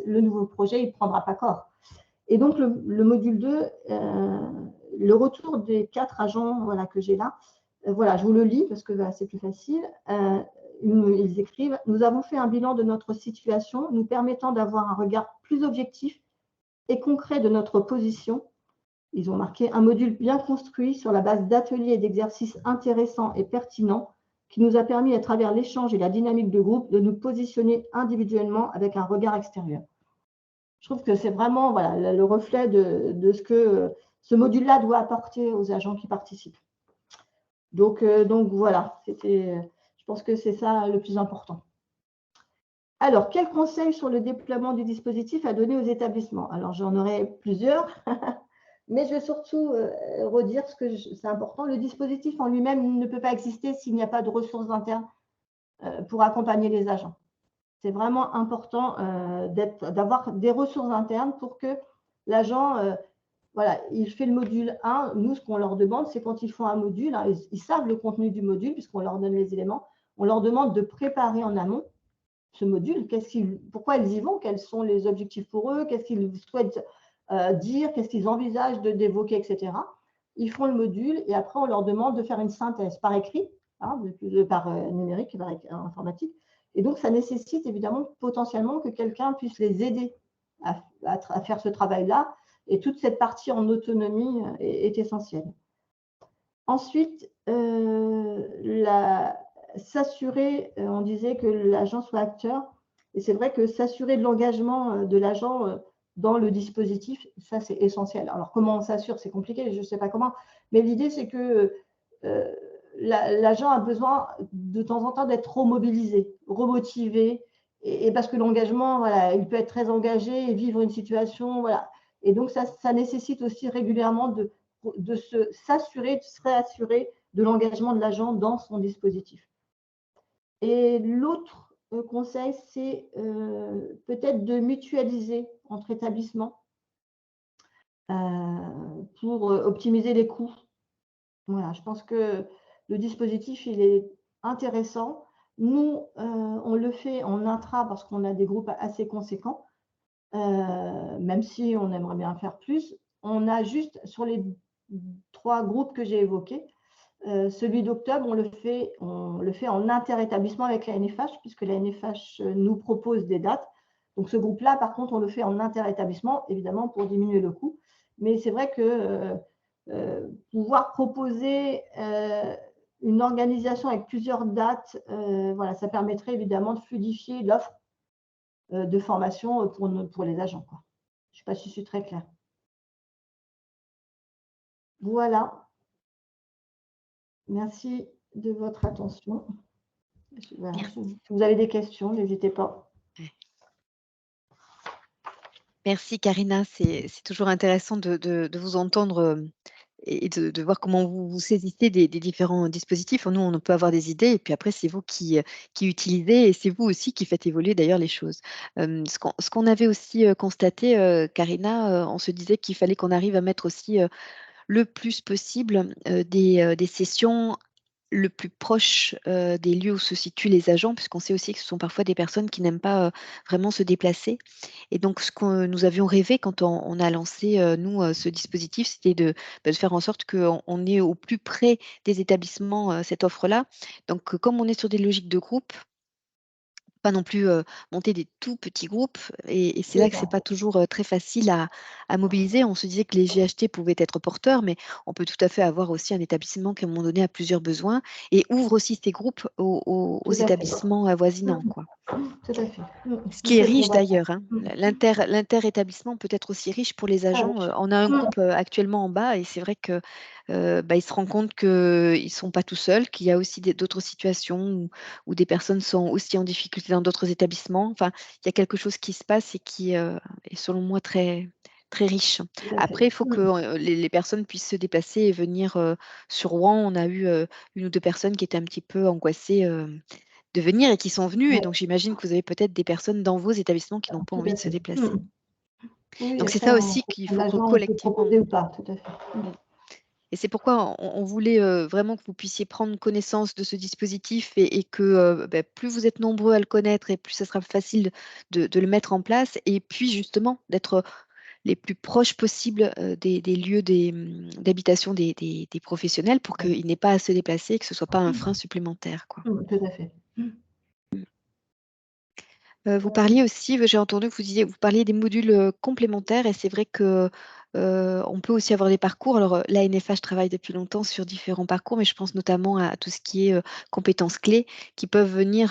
le nouveau projet, il ne prendra pas corps. Et donc, le module 2, le retour des 4 agents voilà, que j'ai là, voilà, je vous le lis parce que c'est plus facile. Ils écrivent « Nous avons fait un bilan de notre situation, nous permettant d'avoir un regard plus objectif et concret de notre position. » Ils ont marqué un module bien construit sur la base d'ateliers et d'exercices intéressants et pertinents qui nous a permis, à travers l'échange et la dynamique de groupe, de nous positionner individuellement avec un regard extérieur. Je trouve que c'est vraiment voilà, le reflet de ce que ce module-là doit apporter aux agents qui participent. Donc voilà, je pense que c'est ça le plus important. Alors, quels conseils sur le déploiement du dispositif à donner aux établissements? Alors, j'en aurai plusieurs, mais je vais surtout redire ce que c'est important. Le dispositif en lui-même ne peut pas exister s'il n'y a pas de ressources internes pour accompagner les agents. C'est vraiment important d'avoir des ressources internes pour que l'agent, voilà, il fait le module 1. Nous, ce qu'on leur demande, c'est quand ils font un module, hein, ils savent le contenu du module puisqu'on leur donne les éléments. On leur demande de préparer en amont ce module, pourquoi ils y vont, quels sont les objectifs pour eux, qu'est-ce qu'ils souhaitent dire, qu'est-ce qu'ils envisagent d'évoquer, etc. Ils font le module et après, on leur demande de faire une synthèse par écrit, hein, par numérique, par informatique. Et donc, ça nécessite évidemment potentiellement que quelqu'un puisse les aider à faire ce travail-là. Et toute cette partie en autonomie est essentielle. Ensuite, s'assurer, on disait que l'agent soit acteur. Et c'est vrai que s'assurer de l'engagement de l'agent dans le dispositif, ça, c'est essentiel. Alors, comment on s'assure? C'est compliqué, je ne sais pas comment. Mais l'idée, c'est que l'agent a besoin de temps en temps d'être remobilisé, remotivé, et parce que l'engagement, voilà, il peut être très engagé et vivre une situation, voilà. Et donc, ça nécessite aussi régulièrement de s'assurer, de se réassurer de l'engagement de l'agent dans son dispositif. Et l'autre conseil, c'est peut-être de mutualiser entre établissements pour optimiser les coûts. Voilà, je pense que le dispositif, il est intéressant. Nous, on le fait en intra parce qu'on a des groupes assez conséquents, même si on aimerait bien faire plus. On a juste, sur les 3 groupes que j'ai évoqués, celui d'octobre, on le fait en interétablissement avec la NFH, puisque la NFH nous propose des dates. Donc, ce groupe-là, par contre, on le fait en interétablissement, évidemment, pour diminuer le coût. Mais c'est vrai que pouvoir proposer une organisation avec plusieurs dates, voilà, ça permettrait évidemment de fluidifier l'offre de formation pour les agents, quoi. Je ne sais pas si je suis très claire. Voilà. Merci de votre attention. Voilà. Si vous avez des questions, n'hésitez pas. Merci Karina, c'est toujours intéressant de vous entendre et de voir comment vous saisissez des différents dispositifs. Nous, on peut avoir des idées et puis après, c'est vous qui utilisez et c'est vous aussi qui faites évoluer d'ailleurs les choses. Ce qu'on avait aussi constaté, Karina, on se disait qu'il fallait qu'on arrive à mettre aussi le plus possible des sessions le plus proche des lieux où se situent les agents, puisqu'on sait aussi que ce sont parfois des personnes qui n'aiment pas vraiment se déplacer. Et donc, ce que nous avions rêvé quand on a lancé, nous, ce dispositif, c'était de faire en sorte qu'on ait au plus près des établissements cette offre-là. Donc, comme on est sur des logiques de groupe, pas non plus monter des tout petits groupes. Et c'est C'est là que c'est ça. pas toujours très facile à mobiliser. On se disait que les GHT pouvaient être porteurs, mais on peut tout à fait avoir aussi un établissement qui, à un moment donné, a plusieurs besoins et ouvre aussi ses groupes aux Tout à fait. établissements avoisinants, quoi. Tout à fait. Ce qui est C'est ce qu'on riche va faire. d'ailleurs, hein. L'inter-établissement peut être aussi riche pour les Très agents. riche. On a un groupe actuellement en bas et c'est vrai que ils se rendent compte qu'ils ne sont pas tout seuls, qu'il y a aussi d'autres situations où des personnes sont aussi en difficulté dans d'autres établissements. Enfin, il y a quelque chose qui se passe et qui est selon moi très, très riche. Tout à Après, il fait. faut que les personnes puissent se déplacer et venir sur Rouen. On a eu une ou deux personnes qui étaient un petit peu angoissées de venir et qui sont venus. Et Ouais, donc, j'imagine que vous avez peut-être des personnes dans vos établissements qui n'ont pas tout envie à de se fait. déplacer. Oui, Donc, c'est après, ça en aussi qu'il fonction de faut que l'agent, on peut collectivement. proposer ou pas, tout à fait. Mm. Et c'est pourquoi on voulait vraiment que vous puissiez prendre connaissance de ce dispositif et que plus vous êtes nombreux à le connaître et plus ça sera facile de le mettre en place. Et puis, justement, d'être les plus proches possibles des lieux d'habitation des professionnels pour qu'ils n'aient pas à se déplacer et que ce ne soit pas un frein supplémentaire, quoi. Tout à fait. Vous parliez aussi, j'ai entendu que vous parliez des modules complémentaires et c'est vrai que on peut aussi avoir des parcours. Alors, l'ANFH travaille depuis longtemps sur différents parcours, mais je pense notamment à tout ce qui est compétences clés qui peuvent venir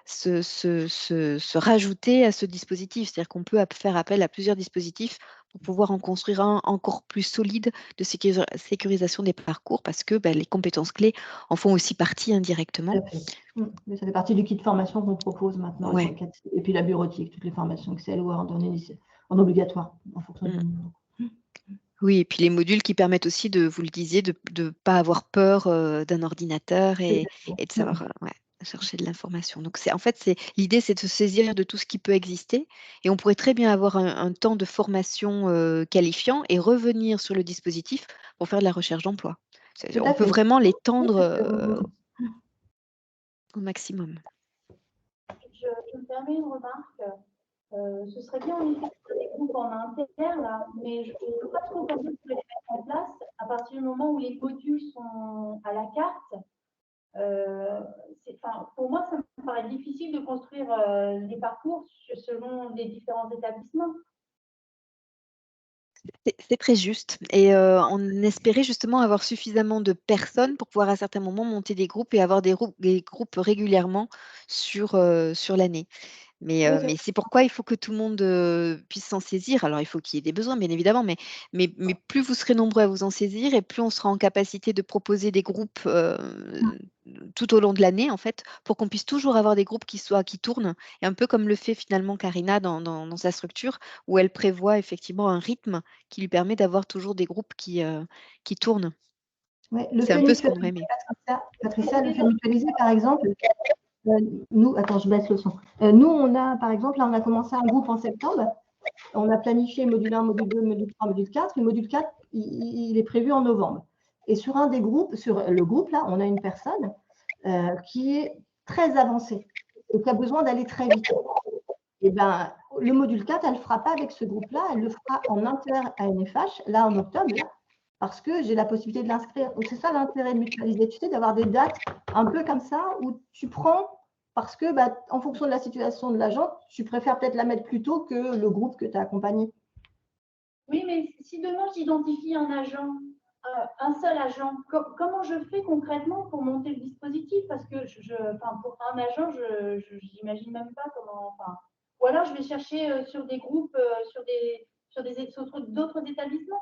se rajouter à ce dispositif. C'est-à-dire qu'on peut faire appel à plusieurs dispositifs pour pouvoir en construire un encore plus solide de sécurisation des parcours parce que les compétences clés en font aussi partie indirectement. Tout à fait. Mais ça fait partie du kit de formation qu'on propose maintenant. Ouais. Et puis la bureautique, toutes les formations Excel ou en obligatoire, en fonction du niveau. Oui, et puis les modules qui permettent aussi vous le disiez, de ne pas avoir peur d'un ordinateur et de savoir chercher de l'information. Donc, l'idée, c'est de se saisir de tout ce qui peut exister. Et on pourrait très bien avoir un temps de formation qualifiant et revenir sur le dispositif pour faire de la recherche d'emploi. Tout On à peut fait. vraiment l'étendre Oui, au maximum. Je me permets une remarque. Ce serait bien en effet de faire des groupes en interne, là, mais je ne veux pas trop comment vous pouvez les mettre en place à partir du moment où les modules sont à la carte. Pour moi, ça me paraît difficile de construire les parcours selon les différents établissements. C'est très juste. Et on espérait justement avoir suffisamment de personnes pour pouvoir à certains moments monter des groupes et avoir des groupes régulièrement sur l'année. Mais c'est pourquoi il faut que tout le monde puisse s'en saisir. Alors, il faut qu'il y ait des besoins, bien évidemment, mais plus vous serez nombreux à vous en saisir et plus on sera en capacité de proposer des groupes tout au long de l'année, en fait, pour qu'on puisse toujours avoir des groupes qui tournent. Et un peu comme le fait finalement Karina dans sa structure, où elle prévoit effectivement un rythme qui lui permet d'avoir toujours des groupes qui tournent. Ouais, le C'est fait un peu ce qu'on mutualiser, aurait aimé. Patricia, le fait mutualiser, par exemple, nous, attends, je baisse le son. Nous, on a, par exemple, là, on a commencé un groupe en septembre. On a planifié module 1, module 2, module 3, module 4. Le module 4, il est prévu en novembre. Et sur un des groupes, sur le groupe, là, on a une personne qui est très avancée et qui a besoin d'aller très vite. Et ben, le module 4, elle ne le fera pas avec ce groupe-là, elle le fera en inter-ANFH, là, en octobre, là, parce que j'ai la possibilité de l'inscrire. Donc, c'est ça l'intérêt de mutualiser, tu sais, d'avoir des dates un peu comme ça, où tu prends, parce que, en fonction de la situation de l'agent, tu préfères peut-être la mettre plus tôt que le groupe que tu as accompagné. Oui, mais si demain j'identifie un agent, un seul agent, comment je fais concrètement pour monter le dispositif? Parce que pour un agent, je n'imagine même pas comment. Ou alors je vais chercher sur des groupes, sur d'autres établissements.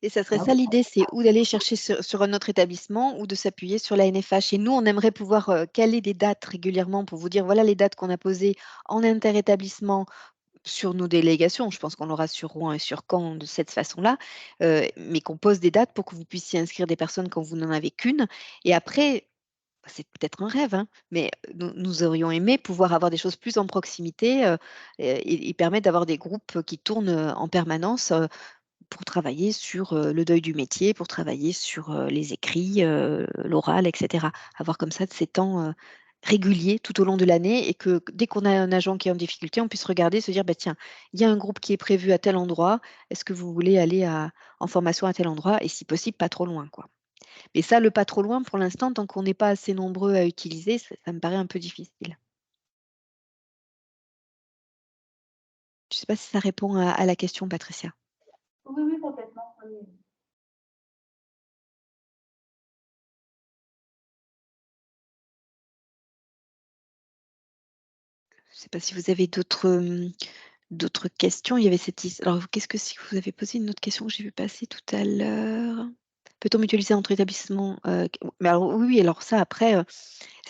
Et ça serait ça l'idée, c'est ou d'aller chercher sur un autre établissement ou de s'appuyer sur la NFH. Et nous, on aimerait pouvoir caler des dates régulièrement pour vous dire, voilà les dates qu'on a posées en interétablissement sur nos délégations. Je pense qu'on l'aura sur Rouen et sur Caen de cette façon-là, mais qu'on pose des dates pour que vous puissiez inscrire des personnes quand vous n'en avez qu'une. Et après, c'est peut-être un rêve, hein, mais nous aurions aimé pouvoir avoir des choses plus en proximité et permettre d'avoir des groupes qui tournent en permanence pour travailler sur le deuil du métier, pour travailler sur les écrits, l'oral, etc. Avoir comme ça de ces temps réguliers tout au long de l'année et que dès qu'on a un agent qui est en difficulté, on puisse regarder, se dire, bah, tiens, il y a un groupe qui est prévu à tel endroit, est-ce que vous voulez aller en formation à tel endroit et si possible, pas trop loin, quoi. Mais ça, le pas trop loin, pour l'instant, tant qu'on n'est pas assez nombreux à utiliser, ça me paraît un peu difficile. Je ne sais pas si ça répond à la question, Patricia. Oui, oui, complètement. Oui. Je ne sais pas si vous avez d'autres questions. Il y avait alors, qu'est-ce que si vous avez posé une autre question que j'ai vu passer tout à l'heure? Peut-on mutualiser entre établissements? Mais alors oui, oui, alors ça après,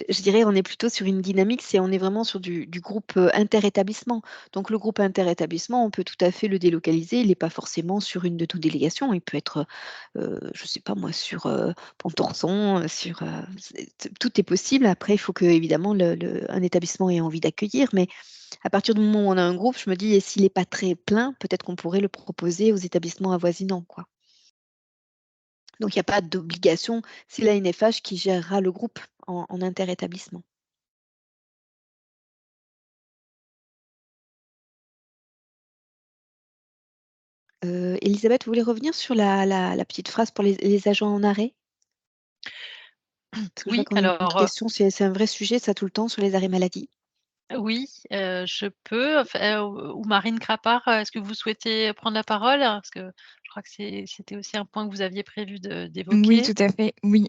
je dirais on est plutôt sur une dynamique, on est vraiment sur du groupe, interétablissement. Donc le groupe interétablissement, on peut tout à fait le délocaliser. Il n'est pas forcément sur une de nos délégations. Il peut être, je ne sais pas moi, sur, Pontorson, sur, tout est possible. Après, il faut que évidemment un établissement ait envie d'accueillir, mais à partir du moment où on a un groupe, je me dis: «Et s'il n'est pas très plein, peut-être qu'on pourrait le proposer aux établissements avoisinants, quoi». Donc il n'y a pas d'obligation, c'est l'ANFH qui gérera le groupe en interétablissement. Élisabeth, vous voulez revenir sur la petite phrase pour les agents en arrêt? Parce que je vois Oui, qu'on a une autre alors, question, c'est un vrai sujet ça tout le temps sur les arrêts maladie. oui, je peux, enfin, ou Marine Crapard, est-ce que vous souhaitez prendre la parole? Parce que je crois que c'était aussi un point que vous aviez prévu Oui, d'évoquer. tout à fait. Oui,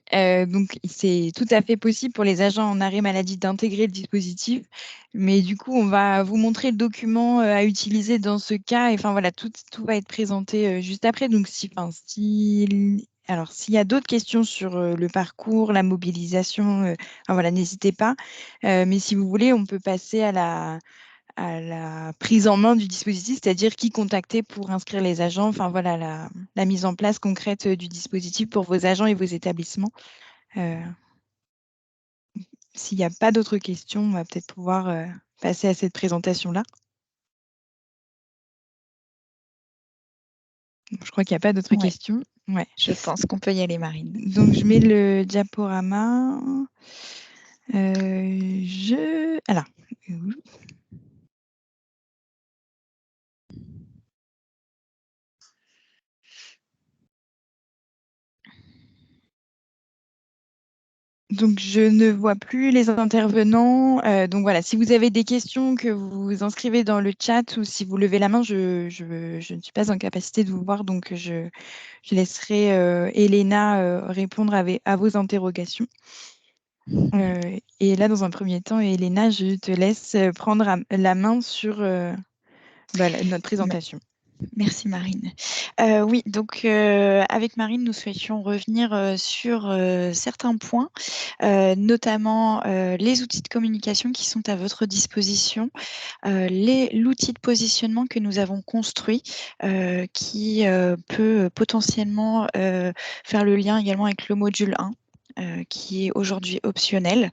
donc c'est tout à fait possible pour les agents en arrêt maladie d'intégrer le dispositif. Mais du coup, on va vous montrer le document, à utiliser dans ce cas et enfin voilà, tout va être présenté, juste après. Donc s'il y a d'autres questions sur, le parcours, la mobilisation, enfin voilà, n'hésitez pas. Mais si vous voulez, on peut passer à la prise en main du dispositif, c'est-à-dire qui contacter pour inscrire les agents, enfin voilà, la mise en place concrète du dispositif pour vos agents et vos établissements. S'il n'y a pas d'autres questions, on va peut-être pouvoir passer à cette présentation-là. Je crois qu'il n'y a pas d'autres Ouais. questions. Ouais. Je pense qu'on peut y aller, Marine. Donc, je mets le diaporama. Alors, donc, je ne vois plus les intervenants. Donc, voilà, si vous avez des questions, que vous vous inscrivez dans le chat ou si vous levez la main, je ne suis pas en capacité de vous voir. Donc, je laisserai Elena répondre à vos interrogations. Et là, dans un premier temps, Elena, je te laisse prendre la main sur notre présentation. Merci Marine. Oui, donc avec Marine, nous souhaitions revenir sur certains points, notamment les outils de communication qui sont à votre disposition, l'outil de positionnement que nous avons construit, qui peut potentiellement faire le lien également avec le module 1. Qui est aujourd'hui optionnel.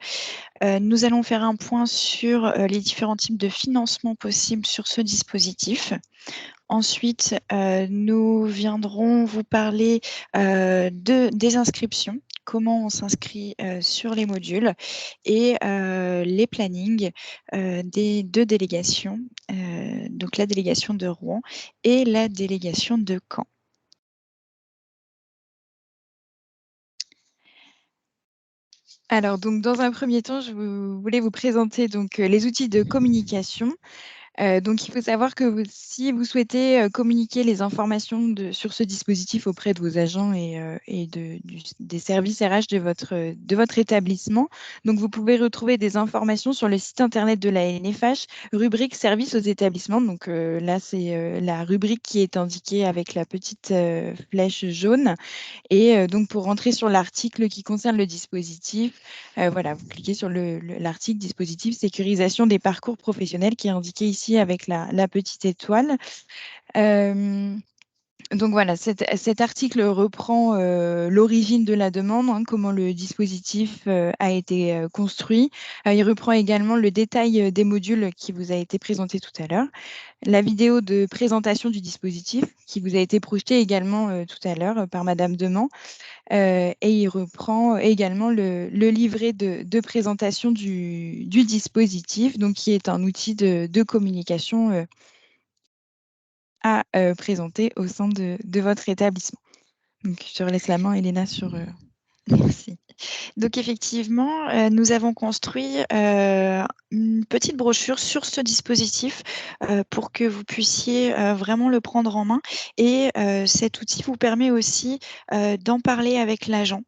Nous allons faire un point sur les différents types de financement possibles sur ce dispositif. Ensuite, nous viendrons vous parler des inscriptions, comment on s'inscrit sur les modules et les plannings des deux délégations, donc la délégation de Rouen et la délégation de Caen. Alors, donc, dans un premier temps, je voulais vous présenter donc, les outils de communication. Donc, il faut savoir que si vous souhaitez communiquer les informations sur ce dispositif auprès de vos agents et des services RH de votre établissement, donc vous pouvez retrouver des informations sur le site internet de la NFH, rubrique services aux établissements. Donc là, c'est la rubrique qui est indiquée avec la petite flèche jaune. Et donc, pour rentrer sur l'article qui concerne le dispositif, voilà, vous cliquez sur l'article dispositif sécurisation des parcours professionnels qui est indiqué ici avec la petite étoile. Donc voilà, cet article reprend l'origine de la demande, hein, comment le dispositif a été construit. Il reprend également le détail des modules qui vous a été présenté tout à l'heure, la vidéo de présentation du dispositif qui vous a été projetée également tout à l'heure par Madame Demand, et il reprend également le livret de présentation du dispositif, donc qui est un outil de communication à présenter au sein de votre établissement. Donc, je te relaisse la main, Elena, sur... Merci. Donc effectivement, nous avons construit une petite brochure sur ce dispositif pour que vous puissiez vraiment le prendre en main. Et cet outil vous permet aussi d'en parler avec l'agent.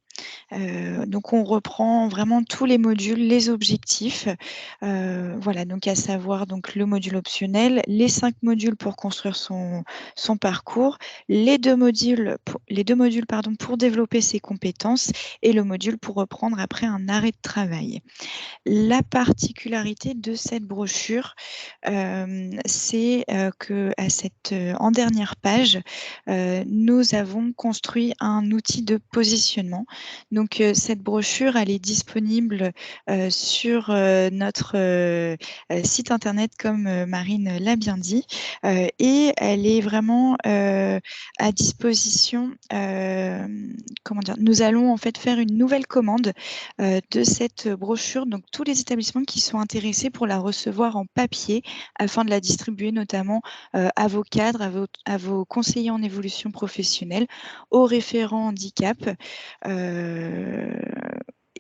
Donc on reprend vraiment tous les modules, les objectifs, voilà, donc à savoir donc le module optionnel, les 5 modules pour construire son parcours, les deux modules pardon, pour développer ses compétences et le module pour reprendre après un arrêt de travail. La particularité de cette brochure, c'est en dernière page, nous avons construit un outil de positionnement. Donc, cette brochure, elle est disponible sur notre site internet, comme Marine l'a bien dit, et elle est vraiment à disposition. Comment dire ? Nous allons en fait faire une nouvelle commande de cette brochure. Donc, tous les établissements qui sont intéressés pour la recevoir en papier afin de la distribuer notamment à vos cadres, à vos conseillers en évolution professionnelle, aux référents handicap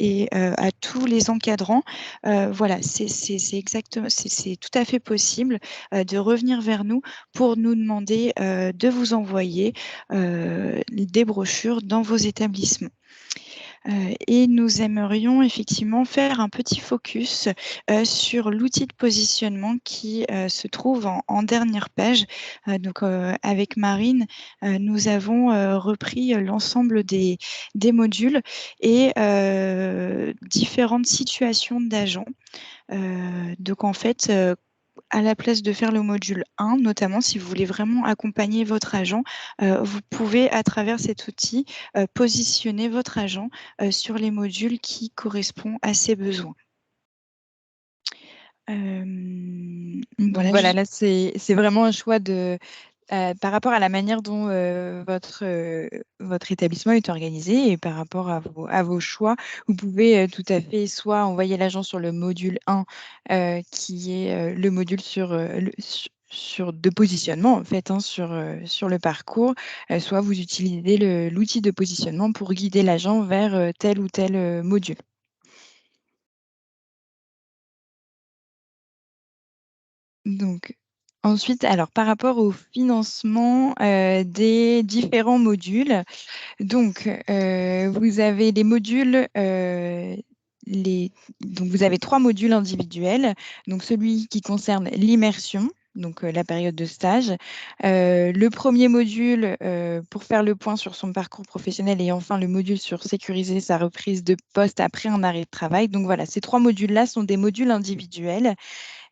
et à tous les encadrants. Voilà, c'est exactement, c'est tout à fait possible de revenir vers nous pour nous demander de vous envoyer des brochures dans vos établissements. Et nous aimerions effectivement faire un petit focus sur l'outil de positionnement qui se trouve en dernière page. Donc, avec Marine, nous avons repris l'ensemble des modules et différentes situations d'agents. Donc, en fait, à la place de faire le module 1, notamment si vous voulez vraiment accompagner votre agent, vous pouvez, à travers cet outil, positionner votre agent sur les modules qui correspondent à ses besoins. Donc voilà, là, c'est vraiment un choix par rapport à la manière dont votre établissement est organisé et par rapport à vos choix. Vous pouvez tout à fait soit envoyer l'agent sur le module 1, qui est le module de positionnement, en fait, hein, sur le parcours, soit vous utilisez l'outil de positionnement pour guider l'agent vers tel ou tel module. Donc, ensuite, alors par rapport au financement des différents modules, donc vous avez les modules, donc vous avez 3 modules individuels. Donc celui qui concerne l'immersion, donc la période de stage. Le premier module pour faire le point sur son parcours professionnel et enfin le module sur sécuriser sa reprise de poste après un arrêt de travail. Donc voilà, ces 3 modules-là sont des modules individuels.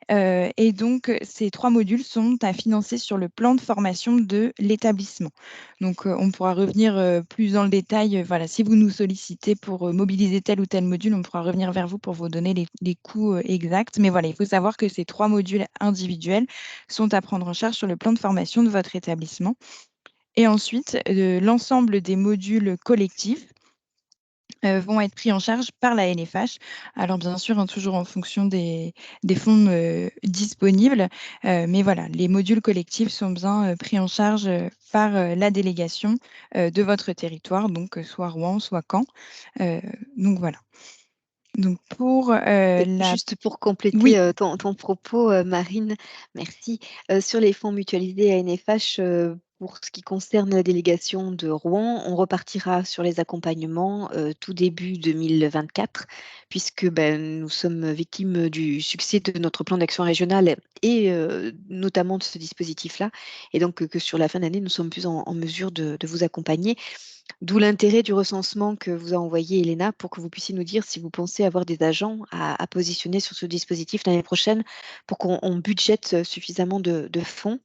Et donc, ces 3 modules sont à financer sur le plan de formation de l'établissement. Donc, on pourra revenir plus dans le détail. Voilà, si vous nous sollicitez pour mobiliser tel ou tel module, on pourra revenir vers vous pour vous donner les coûts exacts. Mais voilà, il faut savoir que ces 3 modules individuels sont à prendre en charge sur le plan de formation de votre établissement. Et ensuite, l'ensemble des modules collectifs vont être pris en charge par la LFH. Alors bien sûr, hein, toujours en fonction des fonds disponibles, mais voilà, les modules collectifs sont bien pris en charge par la délégation de votre territoire, donc soit Rouen, soit Caen. Donc voilà. Donc pour Juste pour compléter Oui. ton propos, Marine, merci. Sur les fonds mutualisés ANFH, pour ce qui concerne la délégation de Rouen, on repartira sur les accompagnements tout début 2024, puisque nous sommes victimes du succès de notre plan d'action régional et notamment de ce dispositif-là. Et donc que sur la fin d'année, nous sommes plus en mesure de vous accompagner. D'où l'intérêt du recensement que vous a envoyé Elena pour que vous puissiez nous dire si vous pensez avoir des agents à positionner sur ce dispositif l'année prochaine pour qu'on budgète suffisamment de fonds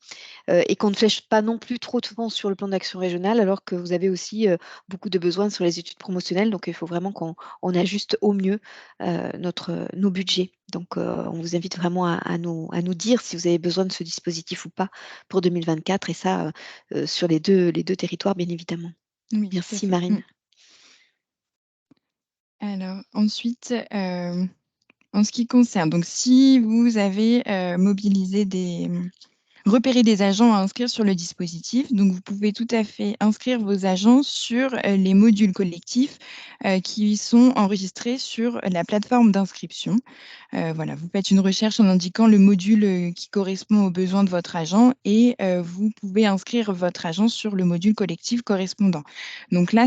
et qu'on ne flèche pas non plus trop de fonds sur le plan d'action régionale alors que vous avez aussi beaucoup de besoins sur les études promotionnelles. Donc, il faut vraiment qu'on ajuste au mieux nos budgets. Donc, on vous invite vraiment à nous dire si vous avez besoin de ce dispositif ou pas pour 2024 et ça sur les deux territoires, bien évidemment. Oui, tout à Merci fait. Marine. Alors ensuite, en ce qui concerne, donc si vous avez mobilisé repérer des agents à inscrire sur le dispositif. Donc, vous pouvez tout à fait inscrire vos agents sur les modules collectifs qui sont enregistrés sur la plateforme d'inscription. Voilà, vous faites une recherche en indiquant le module qui correspond aux besoins de votre agent et vous pouvez inscrire votre agent sur le module collectif correspondant. Donc là,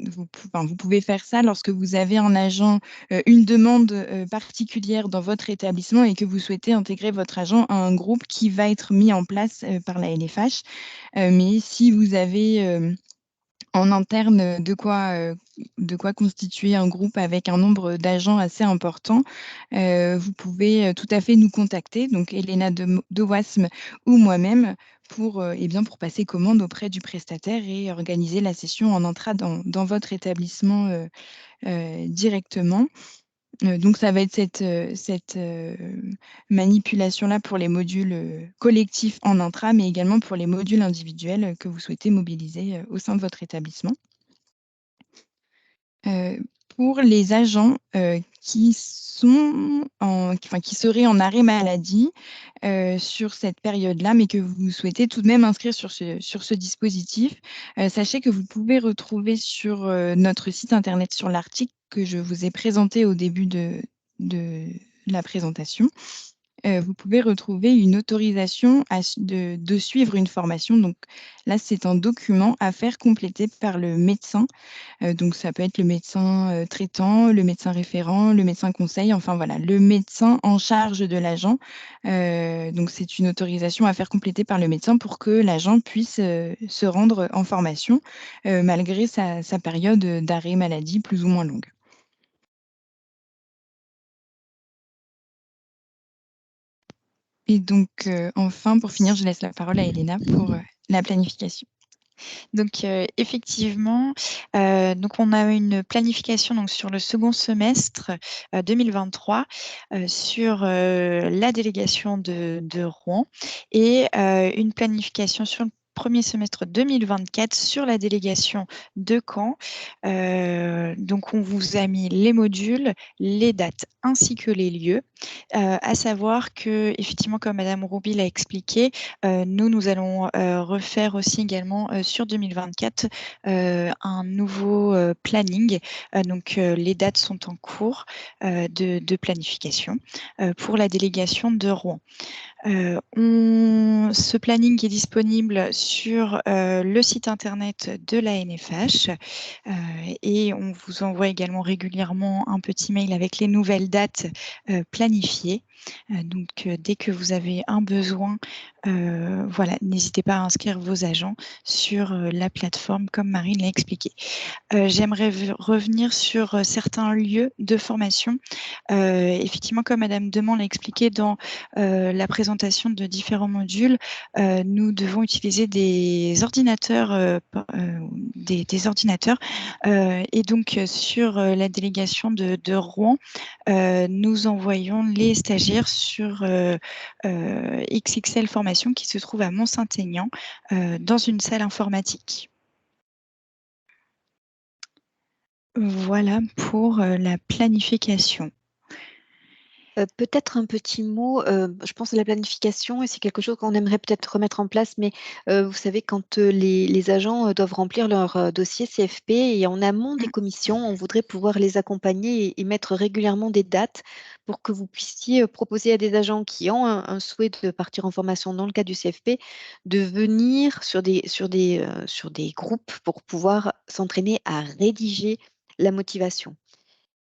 vous pouvez faire ça lorsque vous avez un agent, une demande particulière dans votre établissement et que vous souhaitez intégrer votre agent à un groupe qui va être mis en place par la LFH. Mais si vous avez en interne de quoi constituer un groupe avec un nombre d'agents assez important, vous pouvez tout à fait nous contacter, donc Elena de Wasme ou moi-même, pour passer commande auprès du prestataire et organiser la session en entrée dans votre établissement directement. Donc, ça va être cette manipulation-là pour les modules collectifs en intra, mais également pour les modules individuels que vous souhaitez mobiliser au sein de votre établissement. Pour les agents qui seraient en arrêt maladie sur cette période-là, mais que vous souhaitez tout de même inscrire sur ce dispositif, sachez que vous pouvez retrouver sur notre site internet, sur l'article que je vous ai présenté au début de la présentation. Vous pouvez retrouver une autorisation de suivre une formation. Donc là, c'est un document à faire compléter par le médecin. Donc ça peut être le médecin traitant, le médecin référent, le médecin conseil, enfin voilà, le médecin en charge de l'agent. Donc c'est une autorisation à faire compléter par le médecin pour que l'agent puisse se rendre en formation malgré sa période d'arrêt maladie plus ou moins longue. Et donc, enfin, pour finir, je laisse la parole à Elena pour la planification. Donc, effectivement, donc on a une planification donc, sur le second semestre 2023 sur la délégation de Rouen et une planification sur le premier semestre 2024 sur la délégation de Caen. Donc, on vous a mis les modules, les dates ainsi que les lieux. À savoir que, effectivement, comme Madame Rouby l'a expliqué, nous allons refaire aussi également sur 2024 un nouveau planning. Donc, les dates sont en cours de planification pour la délégation de Rouen. Ce planning est disponible sur le site internet de la NFH et on vous envoie également régulièrement un petit mail avec les nouvelles dates planifiées. Donc, dès que vous avez un besoin, voilà, n'hésitez pas à inscrire vos agents sur la plateforme comme Marine l'a expliqué. J'aimerais revenir sur certains lieux de formation. Effectivement, comme Madame Demand l'a expliqué dans la présentation de différents modules, nous devons utiliser des ordinateurs, et donc sur la délégation de Rouen, nous envoyons les stagiaires sur XXL Formation qui se trouve à Mont-Saint-Aignan dans une salle informatique. Voilà pour la planification. Peut-être un petit mot, je pense à la planification et c'est quelque chose qu'on aimerait peut-être remettre en place, mais vous savez quand les agents doivent remplir leur dossier CFP et en amont des commissions, on voudrait pouvoir les accompagner et mettre régulièrement des dates pour que vous puissiez proposer à des agents qui ont un souhait de partir en formation dans le cadre du CFP, de venir sur des groupes pour pouvoir s'entraîner à rédiger la motivation.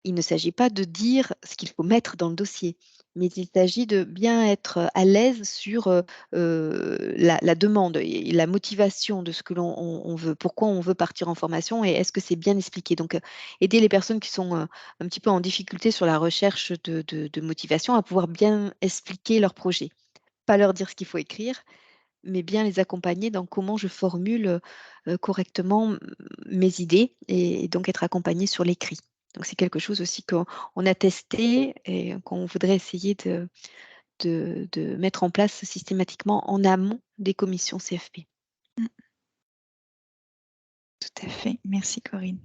il ne s'agit pas de dire ce qu'il faut mettre dans le dossier, mais il s'agit de bien être à l'aise sur la demande et la motivation de ce que l'on veut, pourquoi on veut partir en formation et est-ce que c'est bien expliqué. Donc, aider les personnes qui sont un petit peu en difficulté sur la recherche de motivation à pouvoir bien expliquer leur projet. Pas leur dire ce qu'il faut écrire, mais bien les accompagner dans comment je formule correctement mes idées et donc être accompagnée sur l'écrit. Donc c'est quelque chose aussi qu'on a testé et qu'on voudrait essayer de mettre en place systématiquement en amont des commissions CFP. Mmh. Tout à fait. Merci Corinne.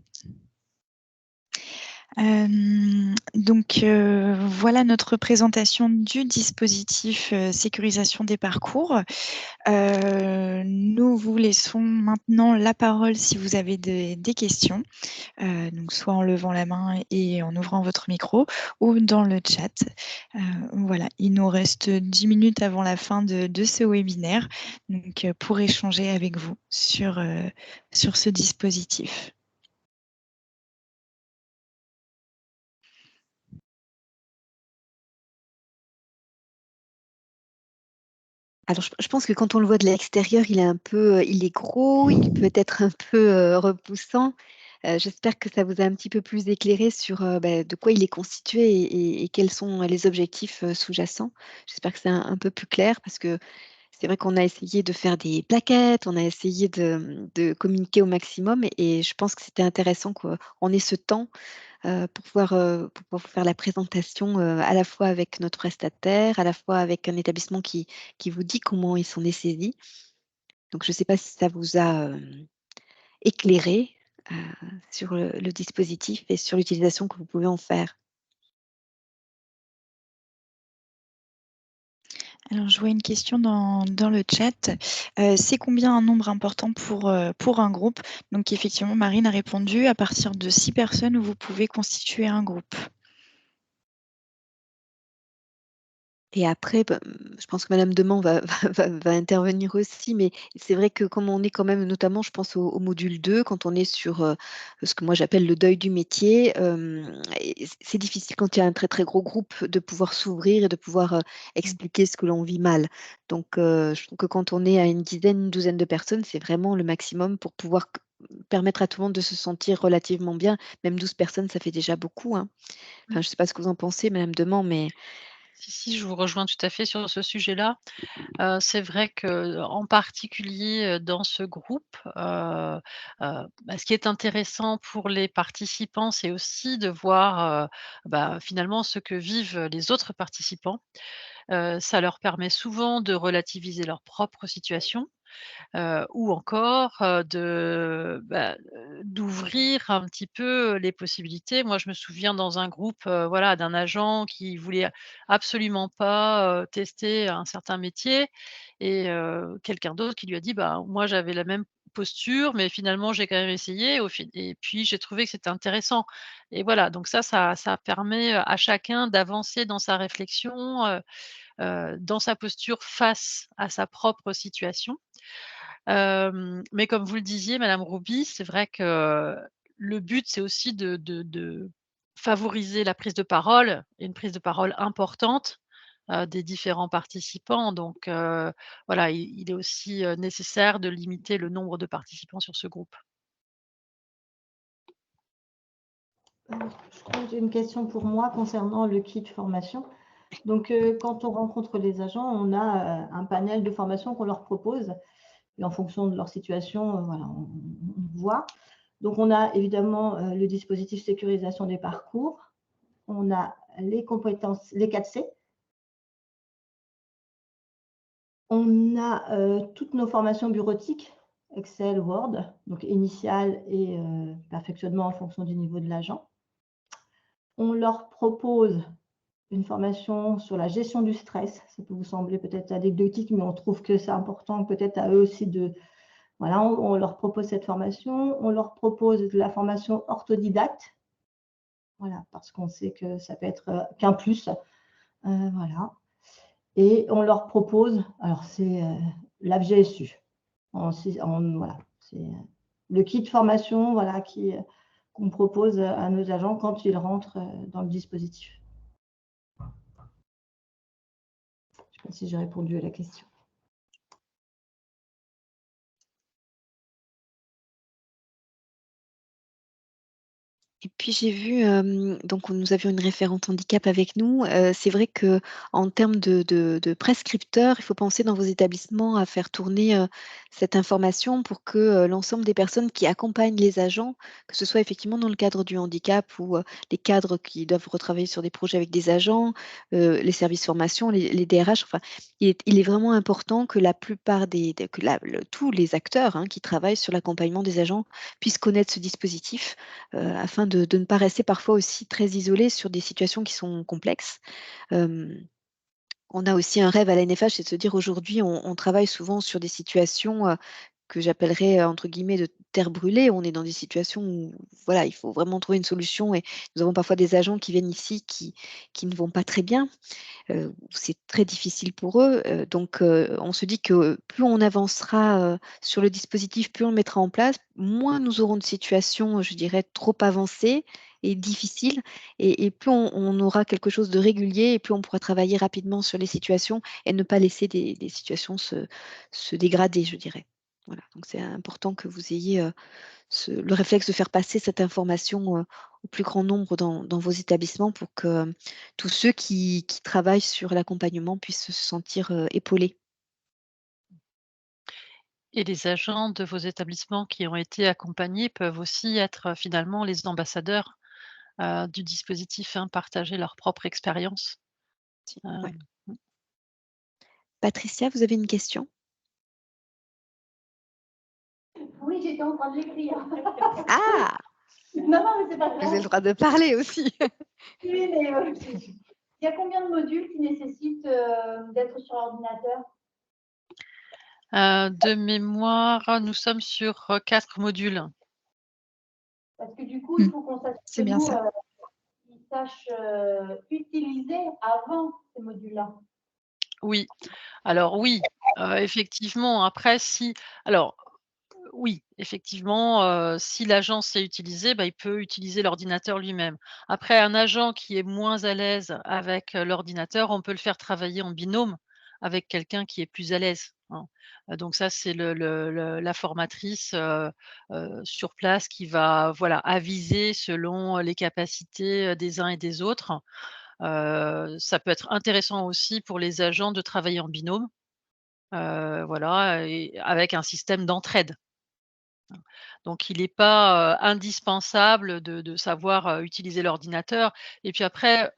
Donc, voilà notre présentation du dispositif sécurisation des parcours. Nous vous laissons maintenant la parole si vous avez des questions, donc soit en levant la main et en ouvrant votre micro ou dans le chat. Voilà, il nous reste 10 minutes avant la fin de ce webinaire, donc pour échanger avec vous sur ce dispositif. Alors je pense que quand on le voit de l'extérieur, il est gros, il peut être un peu, repoussant. J'espère que ça vous a un petit peu plus éclairé sur, de quoi il est constitué et quels sont les objectifs, sous-jacents. J'espère que c'est un peu plus clair parce que c'est vrai qu'on a essayé de faire des plaquettes, on a essayé de communiquer au maximum et je pense que c'était intéressant qu'on ait ce temps pour pouvoir faire la présentation à la fois avec notre prestataire, à la fois avec un établissement qui vous dit comment ils s'en est saisi. Donc je ne sais pas si ça vous a éclairé sur le dispositif et sur l'utilisation que vous pouvez en faire. Alors, je vois une question dans le chat. C'est combien un nombre important pour un groupe? Donc effectivement, Marine a répondu, à partir de 6 personnes, vous pouvez constituer un groupe. Et après, je pense que madame Deman va intervenir aussi, mais c'est vrai que comme on est quand même notamment, je pense au module 2, quand on est sur, ce que moi j'appelle le deuil du métier, et c'est difficile quand il y a un très, très gros groupe de pouvoir s'ouvrir et de pouvoir, expliquer ce que l'on vit mal. Donc, je trouve que quand on est à une dizaine, une douzaine de personnes, c'est vraiment le maximum pour pouvoir permettre à tout le monde de se sentir relativement bien. Même 12 personnes, ça fait déjà beaucoup, hein. Enfin, je ne sais pas ce que vous en pensez madame Deman, mais Si, je vous rejoins tout à fait sur ce sujet-là. C'est vrai qu'en particulier, dans ce groupe, ce qui est intéressant pour les participants, c'est aussi de voir, finalement ce que vivent les autres participants. Ça leur permet souvent de relativiser leur propre situation. Ou encore, d'ouvrir un petit peu les possibilités. Moi, je me souviens dans un groupe, voilà, d'un agent qui voulait absolument pas, tester un certain métier et quelqu'un d'autre qui lui a dit: «Bah, moi, j'avais la même posture, mais finalement, j'ai quand même essayé et puis j'ai trouvé que c'était intéressant» et voilà, donc ça permet, à chacun d'avancer dans sa réflexion, dans sa posture face à sa propre situation. Mais comme vous le disiez, madame Rouby, c'est vrai que le but, c'est aussi de favoriser la prise de parole et une prise de parole importante, des différents participants. Donc voilà, il est aussi, nécessaire de limiter le nombre de participants sur ce groupe. Je crois que j'ai une question pour moi concernant le kit formation. Donc, quand on rencontre les agents, on a un panel de formation qu'on leur propose. Et en fonction de leur situation, voilà, on voit. Donc, on a évidemment le dispositif sécurisation des parcours. On a les compétences, les 4C. On a toutes nos formations bureautiques, Excel, Word, donc initial et perfectionnement en fonction du niveau de l'agent. On leur propose une formation sur la gestion du stress. Ça peut vous sembler peut-être anecdotique, mais on trouve que c'est important peut-être à eux aussi de... Voilà, on leur propose cette formation. On leur propose de la formation orthodidacte. Voilà, parce qu'on sait que ça peut être qu'un plus. Voilà. Et on leur propose, alors c'est l'AFGSU. Voilà, c'est le kit formation voilà, qu'on propose à nos agents quand ils rentrent dans le dispositif. Je ne sais pas si j'ai répondu à la question. Et puis j'ai vu, donc nous avions une référente handicap avec nous. C'est vrai qu'en termes de prescripteurs, il faut penser dans vos établissements à faire tourner, cette information pour que, l'ensemble des personnes qui accompagnent les agents, que ce soit effectivement dans le cadre du handicap ou, les cadres qui doivent retravailler sur des projets avec des agents, les services formation, les DRH, enfin, il est vraiment important que la plupart que tous les acteurs, hein, qui travaillent sur l'accompagnement des agents puissent connaître ce dispositif afin de ne pas rester parfois aussi très isolé sur des situations qui sont complexes. On a aussi un rêve à la NFH, c'est de se dire aujourd'hui, on travaille souvent sur des situations que j'appellerais entre guillemets de terre brûlée. On est dans des situations où voilà, il faut vraiment trouver une solution et nous avons parfois des agents qui viennent ici qui ne vont pas très bien. C'est très difficile pour eux. Donc, on se dit que plus on avancera, sur le dispositif, plus on le mettra en place, moins nous aurons de situations, je dirais, trop avancées et difficiles et plus on aura quelque chose de régulier et plus on pourra travailler rapidement sur les situations et ne pas laisser des situations se dégrader, je dirais. Voilà, donc c'est important que vous ayez, le réflexe de faire passer cette information au plus grand nombre dans vos établissements pour que tous ceux qui travaillent sur l'accompagnement puissent se sentir épaulés. Et les agents de vos établissements qui ont été accompagnés peuvent aussi être finalement les ambassadeurs, du dispositif, hein, partager leur propre expérience. Ouais. Mmh. Patricia, vous avez une question? Oui, j'étais en train de l'écrire. Ah! Non, non, mais c'est pas Vous avez le grave. droit de parler aussi. Oui, mais il y a combien de modules qui nécessitent d'être sur ordinateur? De mémoire, nous sommes sur, 4 modules. Parce que du coup, il faut qu'on s'assure C'est que bien nous, ça. ils sachent utiliser avant ces modules-là. Oui, alors oui, effectivement, après si alors oui, effectivement, si l'agent sait utiliser, bah, il peut utiliser l'ordinateur lui-même. Après un agent qui est moins à l'aise avec, l'ordinateur, on peut le faire travailler en binôme avec quelqu'un qui est plus à l'aise, hein. Donc ça, c'est la formatrice, sur place qui va, voilà, aviser selon, les capacités, des uns et des autres. Ça peut être intéressant aussi pour les agents de travailler en binôme, voilà et avec un système d'entraide. Donc il n'est pas, indispensable de savoir, utiliser l'ordinateur et puis après,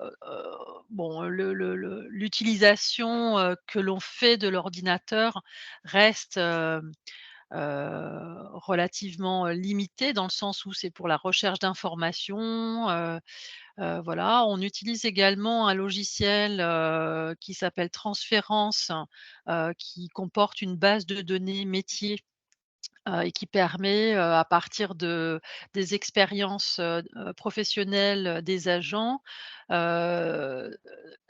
bon, l'utilisation, que l'on fait de l'ordinateur reste, relativement, limitée dans le sens où c'est pour la recherche d'informations, voilà. On utilise également un logiciel, qui s'appelle Transférence, qui comporte une base de données métiers. Et qui permet, à partir des expériences, professionnelles, des agents, heu,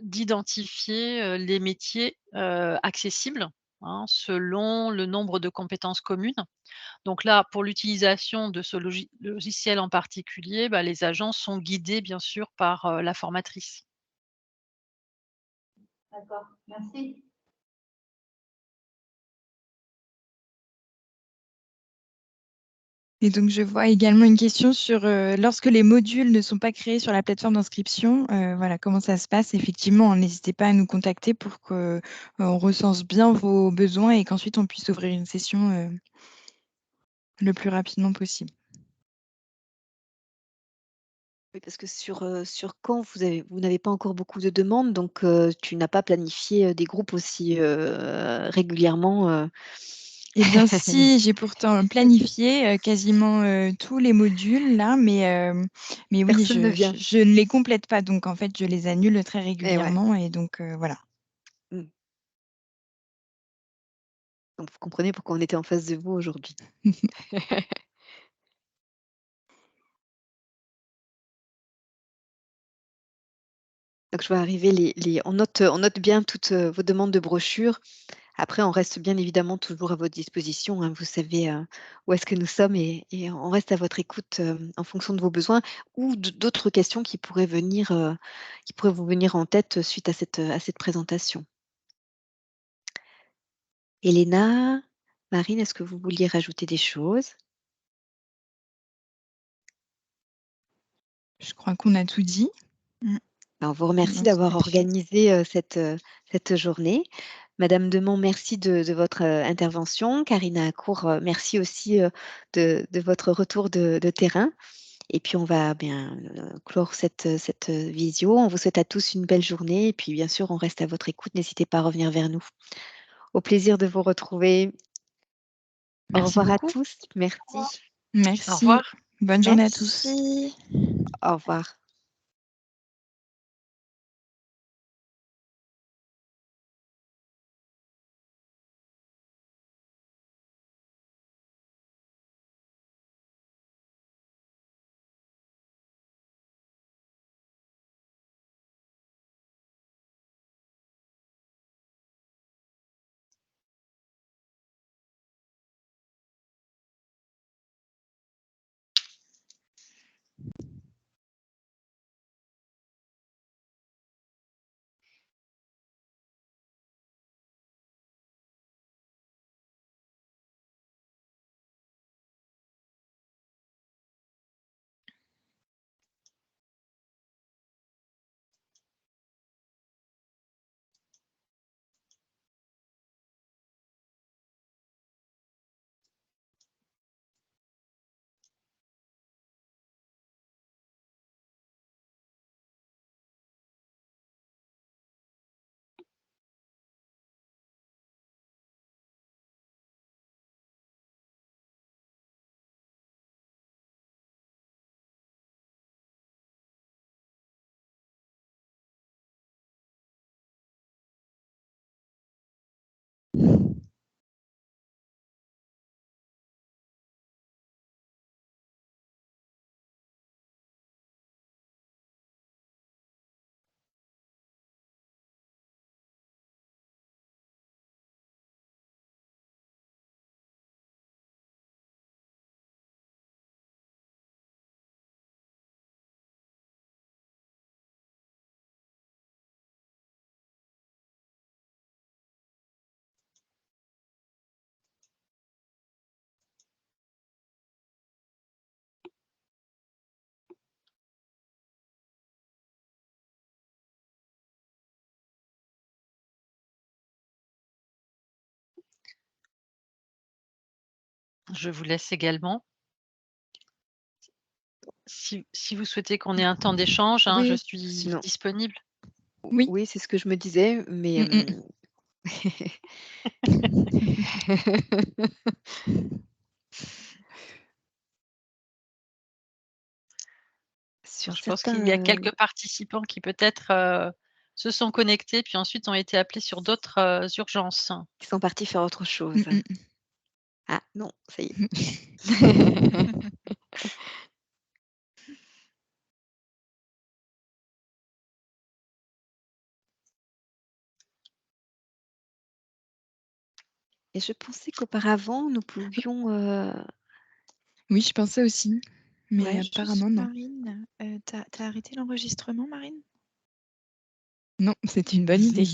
d'identifier, les métiers, accessibles, hein, selon le nombre de compétences communes. Donc là, pour l'utilisation de ce logiciel en particulier, bah, les agents sont guidés bien sûr par, la formatrice. D'accord, merci. Et donc, je vois également une question sur lorsque les modules ne sont pas créés sur la plateforme d'inscription, voilà, comment ça se passe? Effectivement, n'hésitez pas à nous contacter pour qu'on recense bien vos besoins et qu'ensuite on puisse ouvrir une session le plus rapidement possible. Oui, parce que sur Caen, vous n'avez pas encore beaucoup de demandes, donc tu n'as pas planifié, des groupes aussi, régulièrement. Eh bien, si, j'ai pourtant planifié quasiment tous les modules là, mais oui, Personne ne vient. je ne les complète pas. Donc, en fait, je les annule très Et ouais. régulièrement et donc voilà. Mmh. Donc vous comprenez pourquoi on était en face de vous aujourd'hui. Donc je vois arriver on note bien toutes, vos demandes de brochures Après, on reste bien évidemment toujours à votre disposition, hein. Vous savez où est-ce que nous sommes et on reste à votre écoute en fonction de vos besoins ou d'autres questions qui pourraient vous venir en tête suite à cette présentation. Elena, Marine, est-ce que vous vouliez rajouter des choses? Je crois qu'on a tout dit. On vous remercie Non, d'avoir tout à fait. organisé cette journée. Madame Demont, merci de votre intervention. Karina Accourt, merci aussi de votre retour de terrain. Et puis, on va bien clore cette visio. On vous souhaite à tous une belle journée. Et puis, bien sûr, on reste à votre écoute. N'hésitez pas à revenir vers nous. Au plaisir de vous retrouver. Au Merci revoir à beaucoup. tous. Merci. Merci. Au revoir. Bonne journée à tous. Merci. Au revoir. Je vous laisse également. Si vous souhaitez qu'on ait un temps d'échange, hein, je Oui, suis sinon. disponible. Oui. Oui, c'est ce que je me disais, mais sur Je pense qu'il y a certains, quelques participants qui peut-être, se sont connectés, puis ensuite ont été appelés sur d'autres, urgences. qui sont partis faire autre chose. Ah non, ça y est. Et je pensais qu'auparavant, nous pouvions, Oui, je pensais aussi, mais Ouais. apparemment non. Marine, t'as arrêté l'enregistrement, Marine? Non, c'est une bonne idée.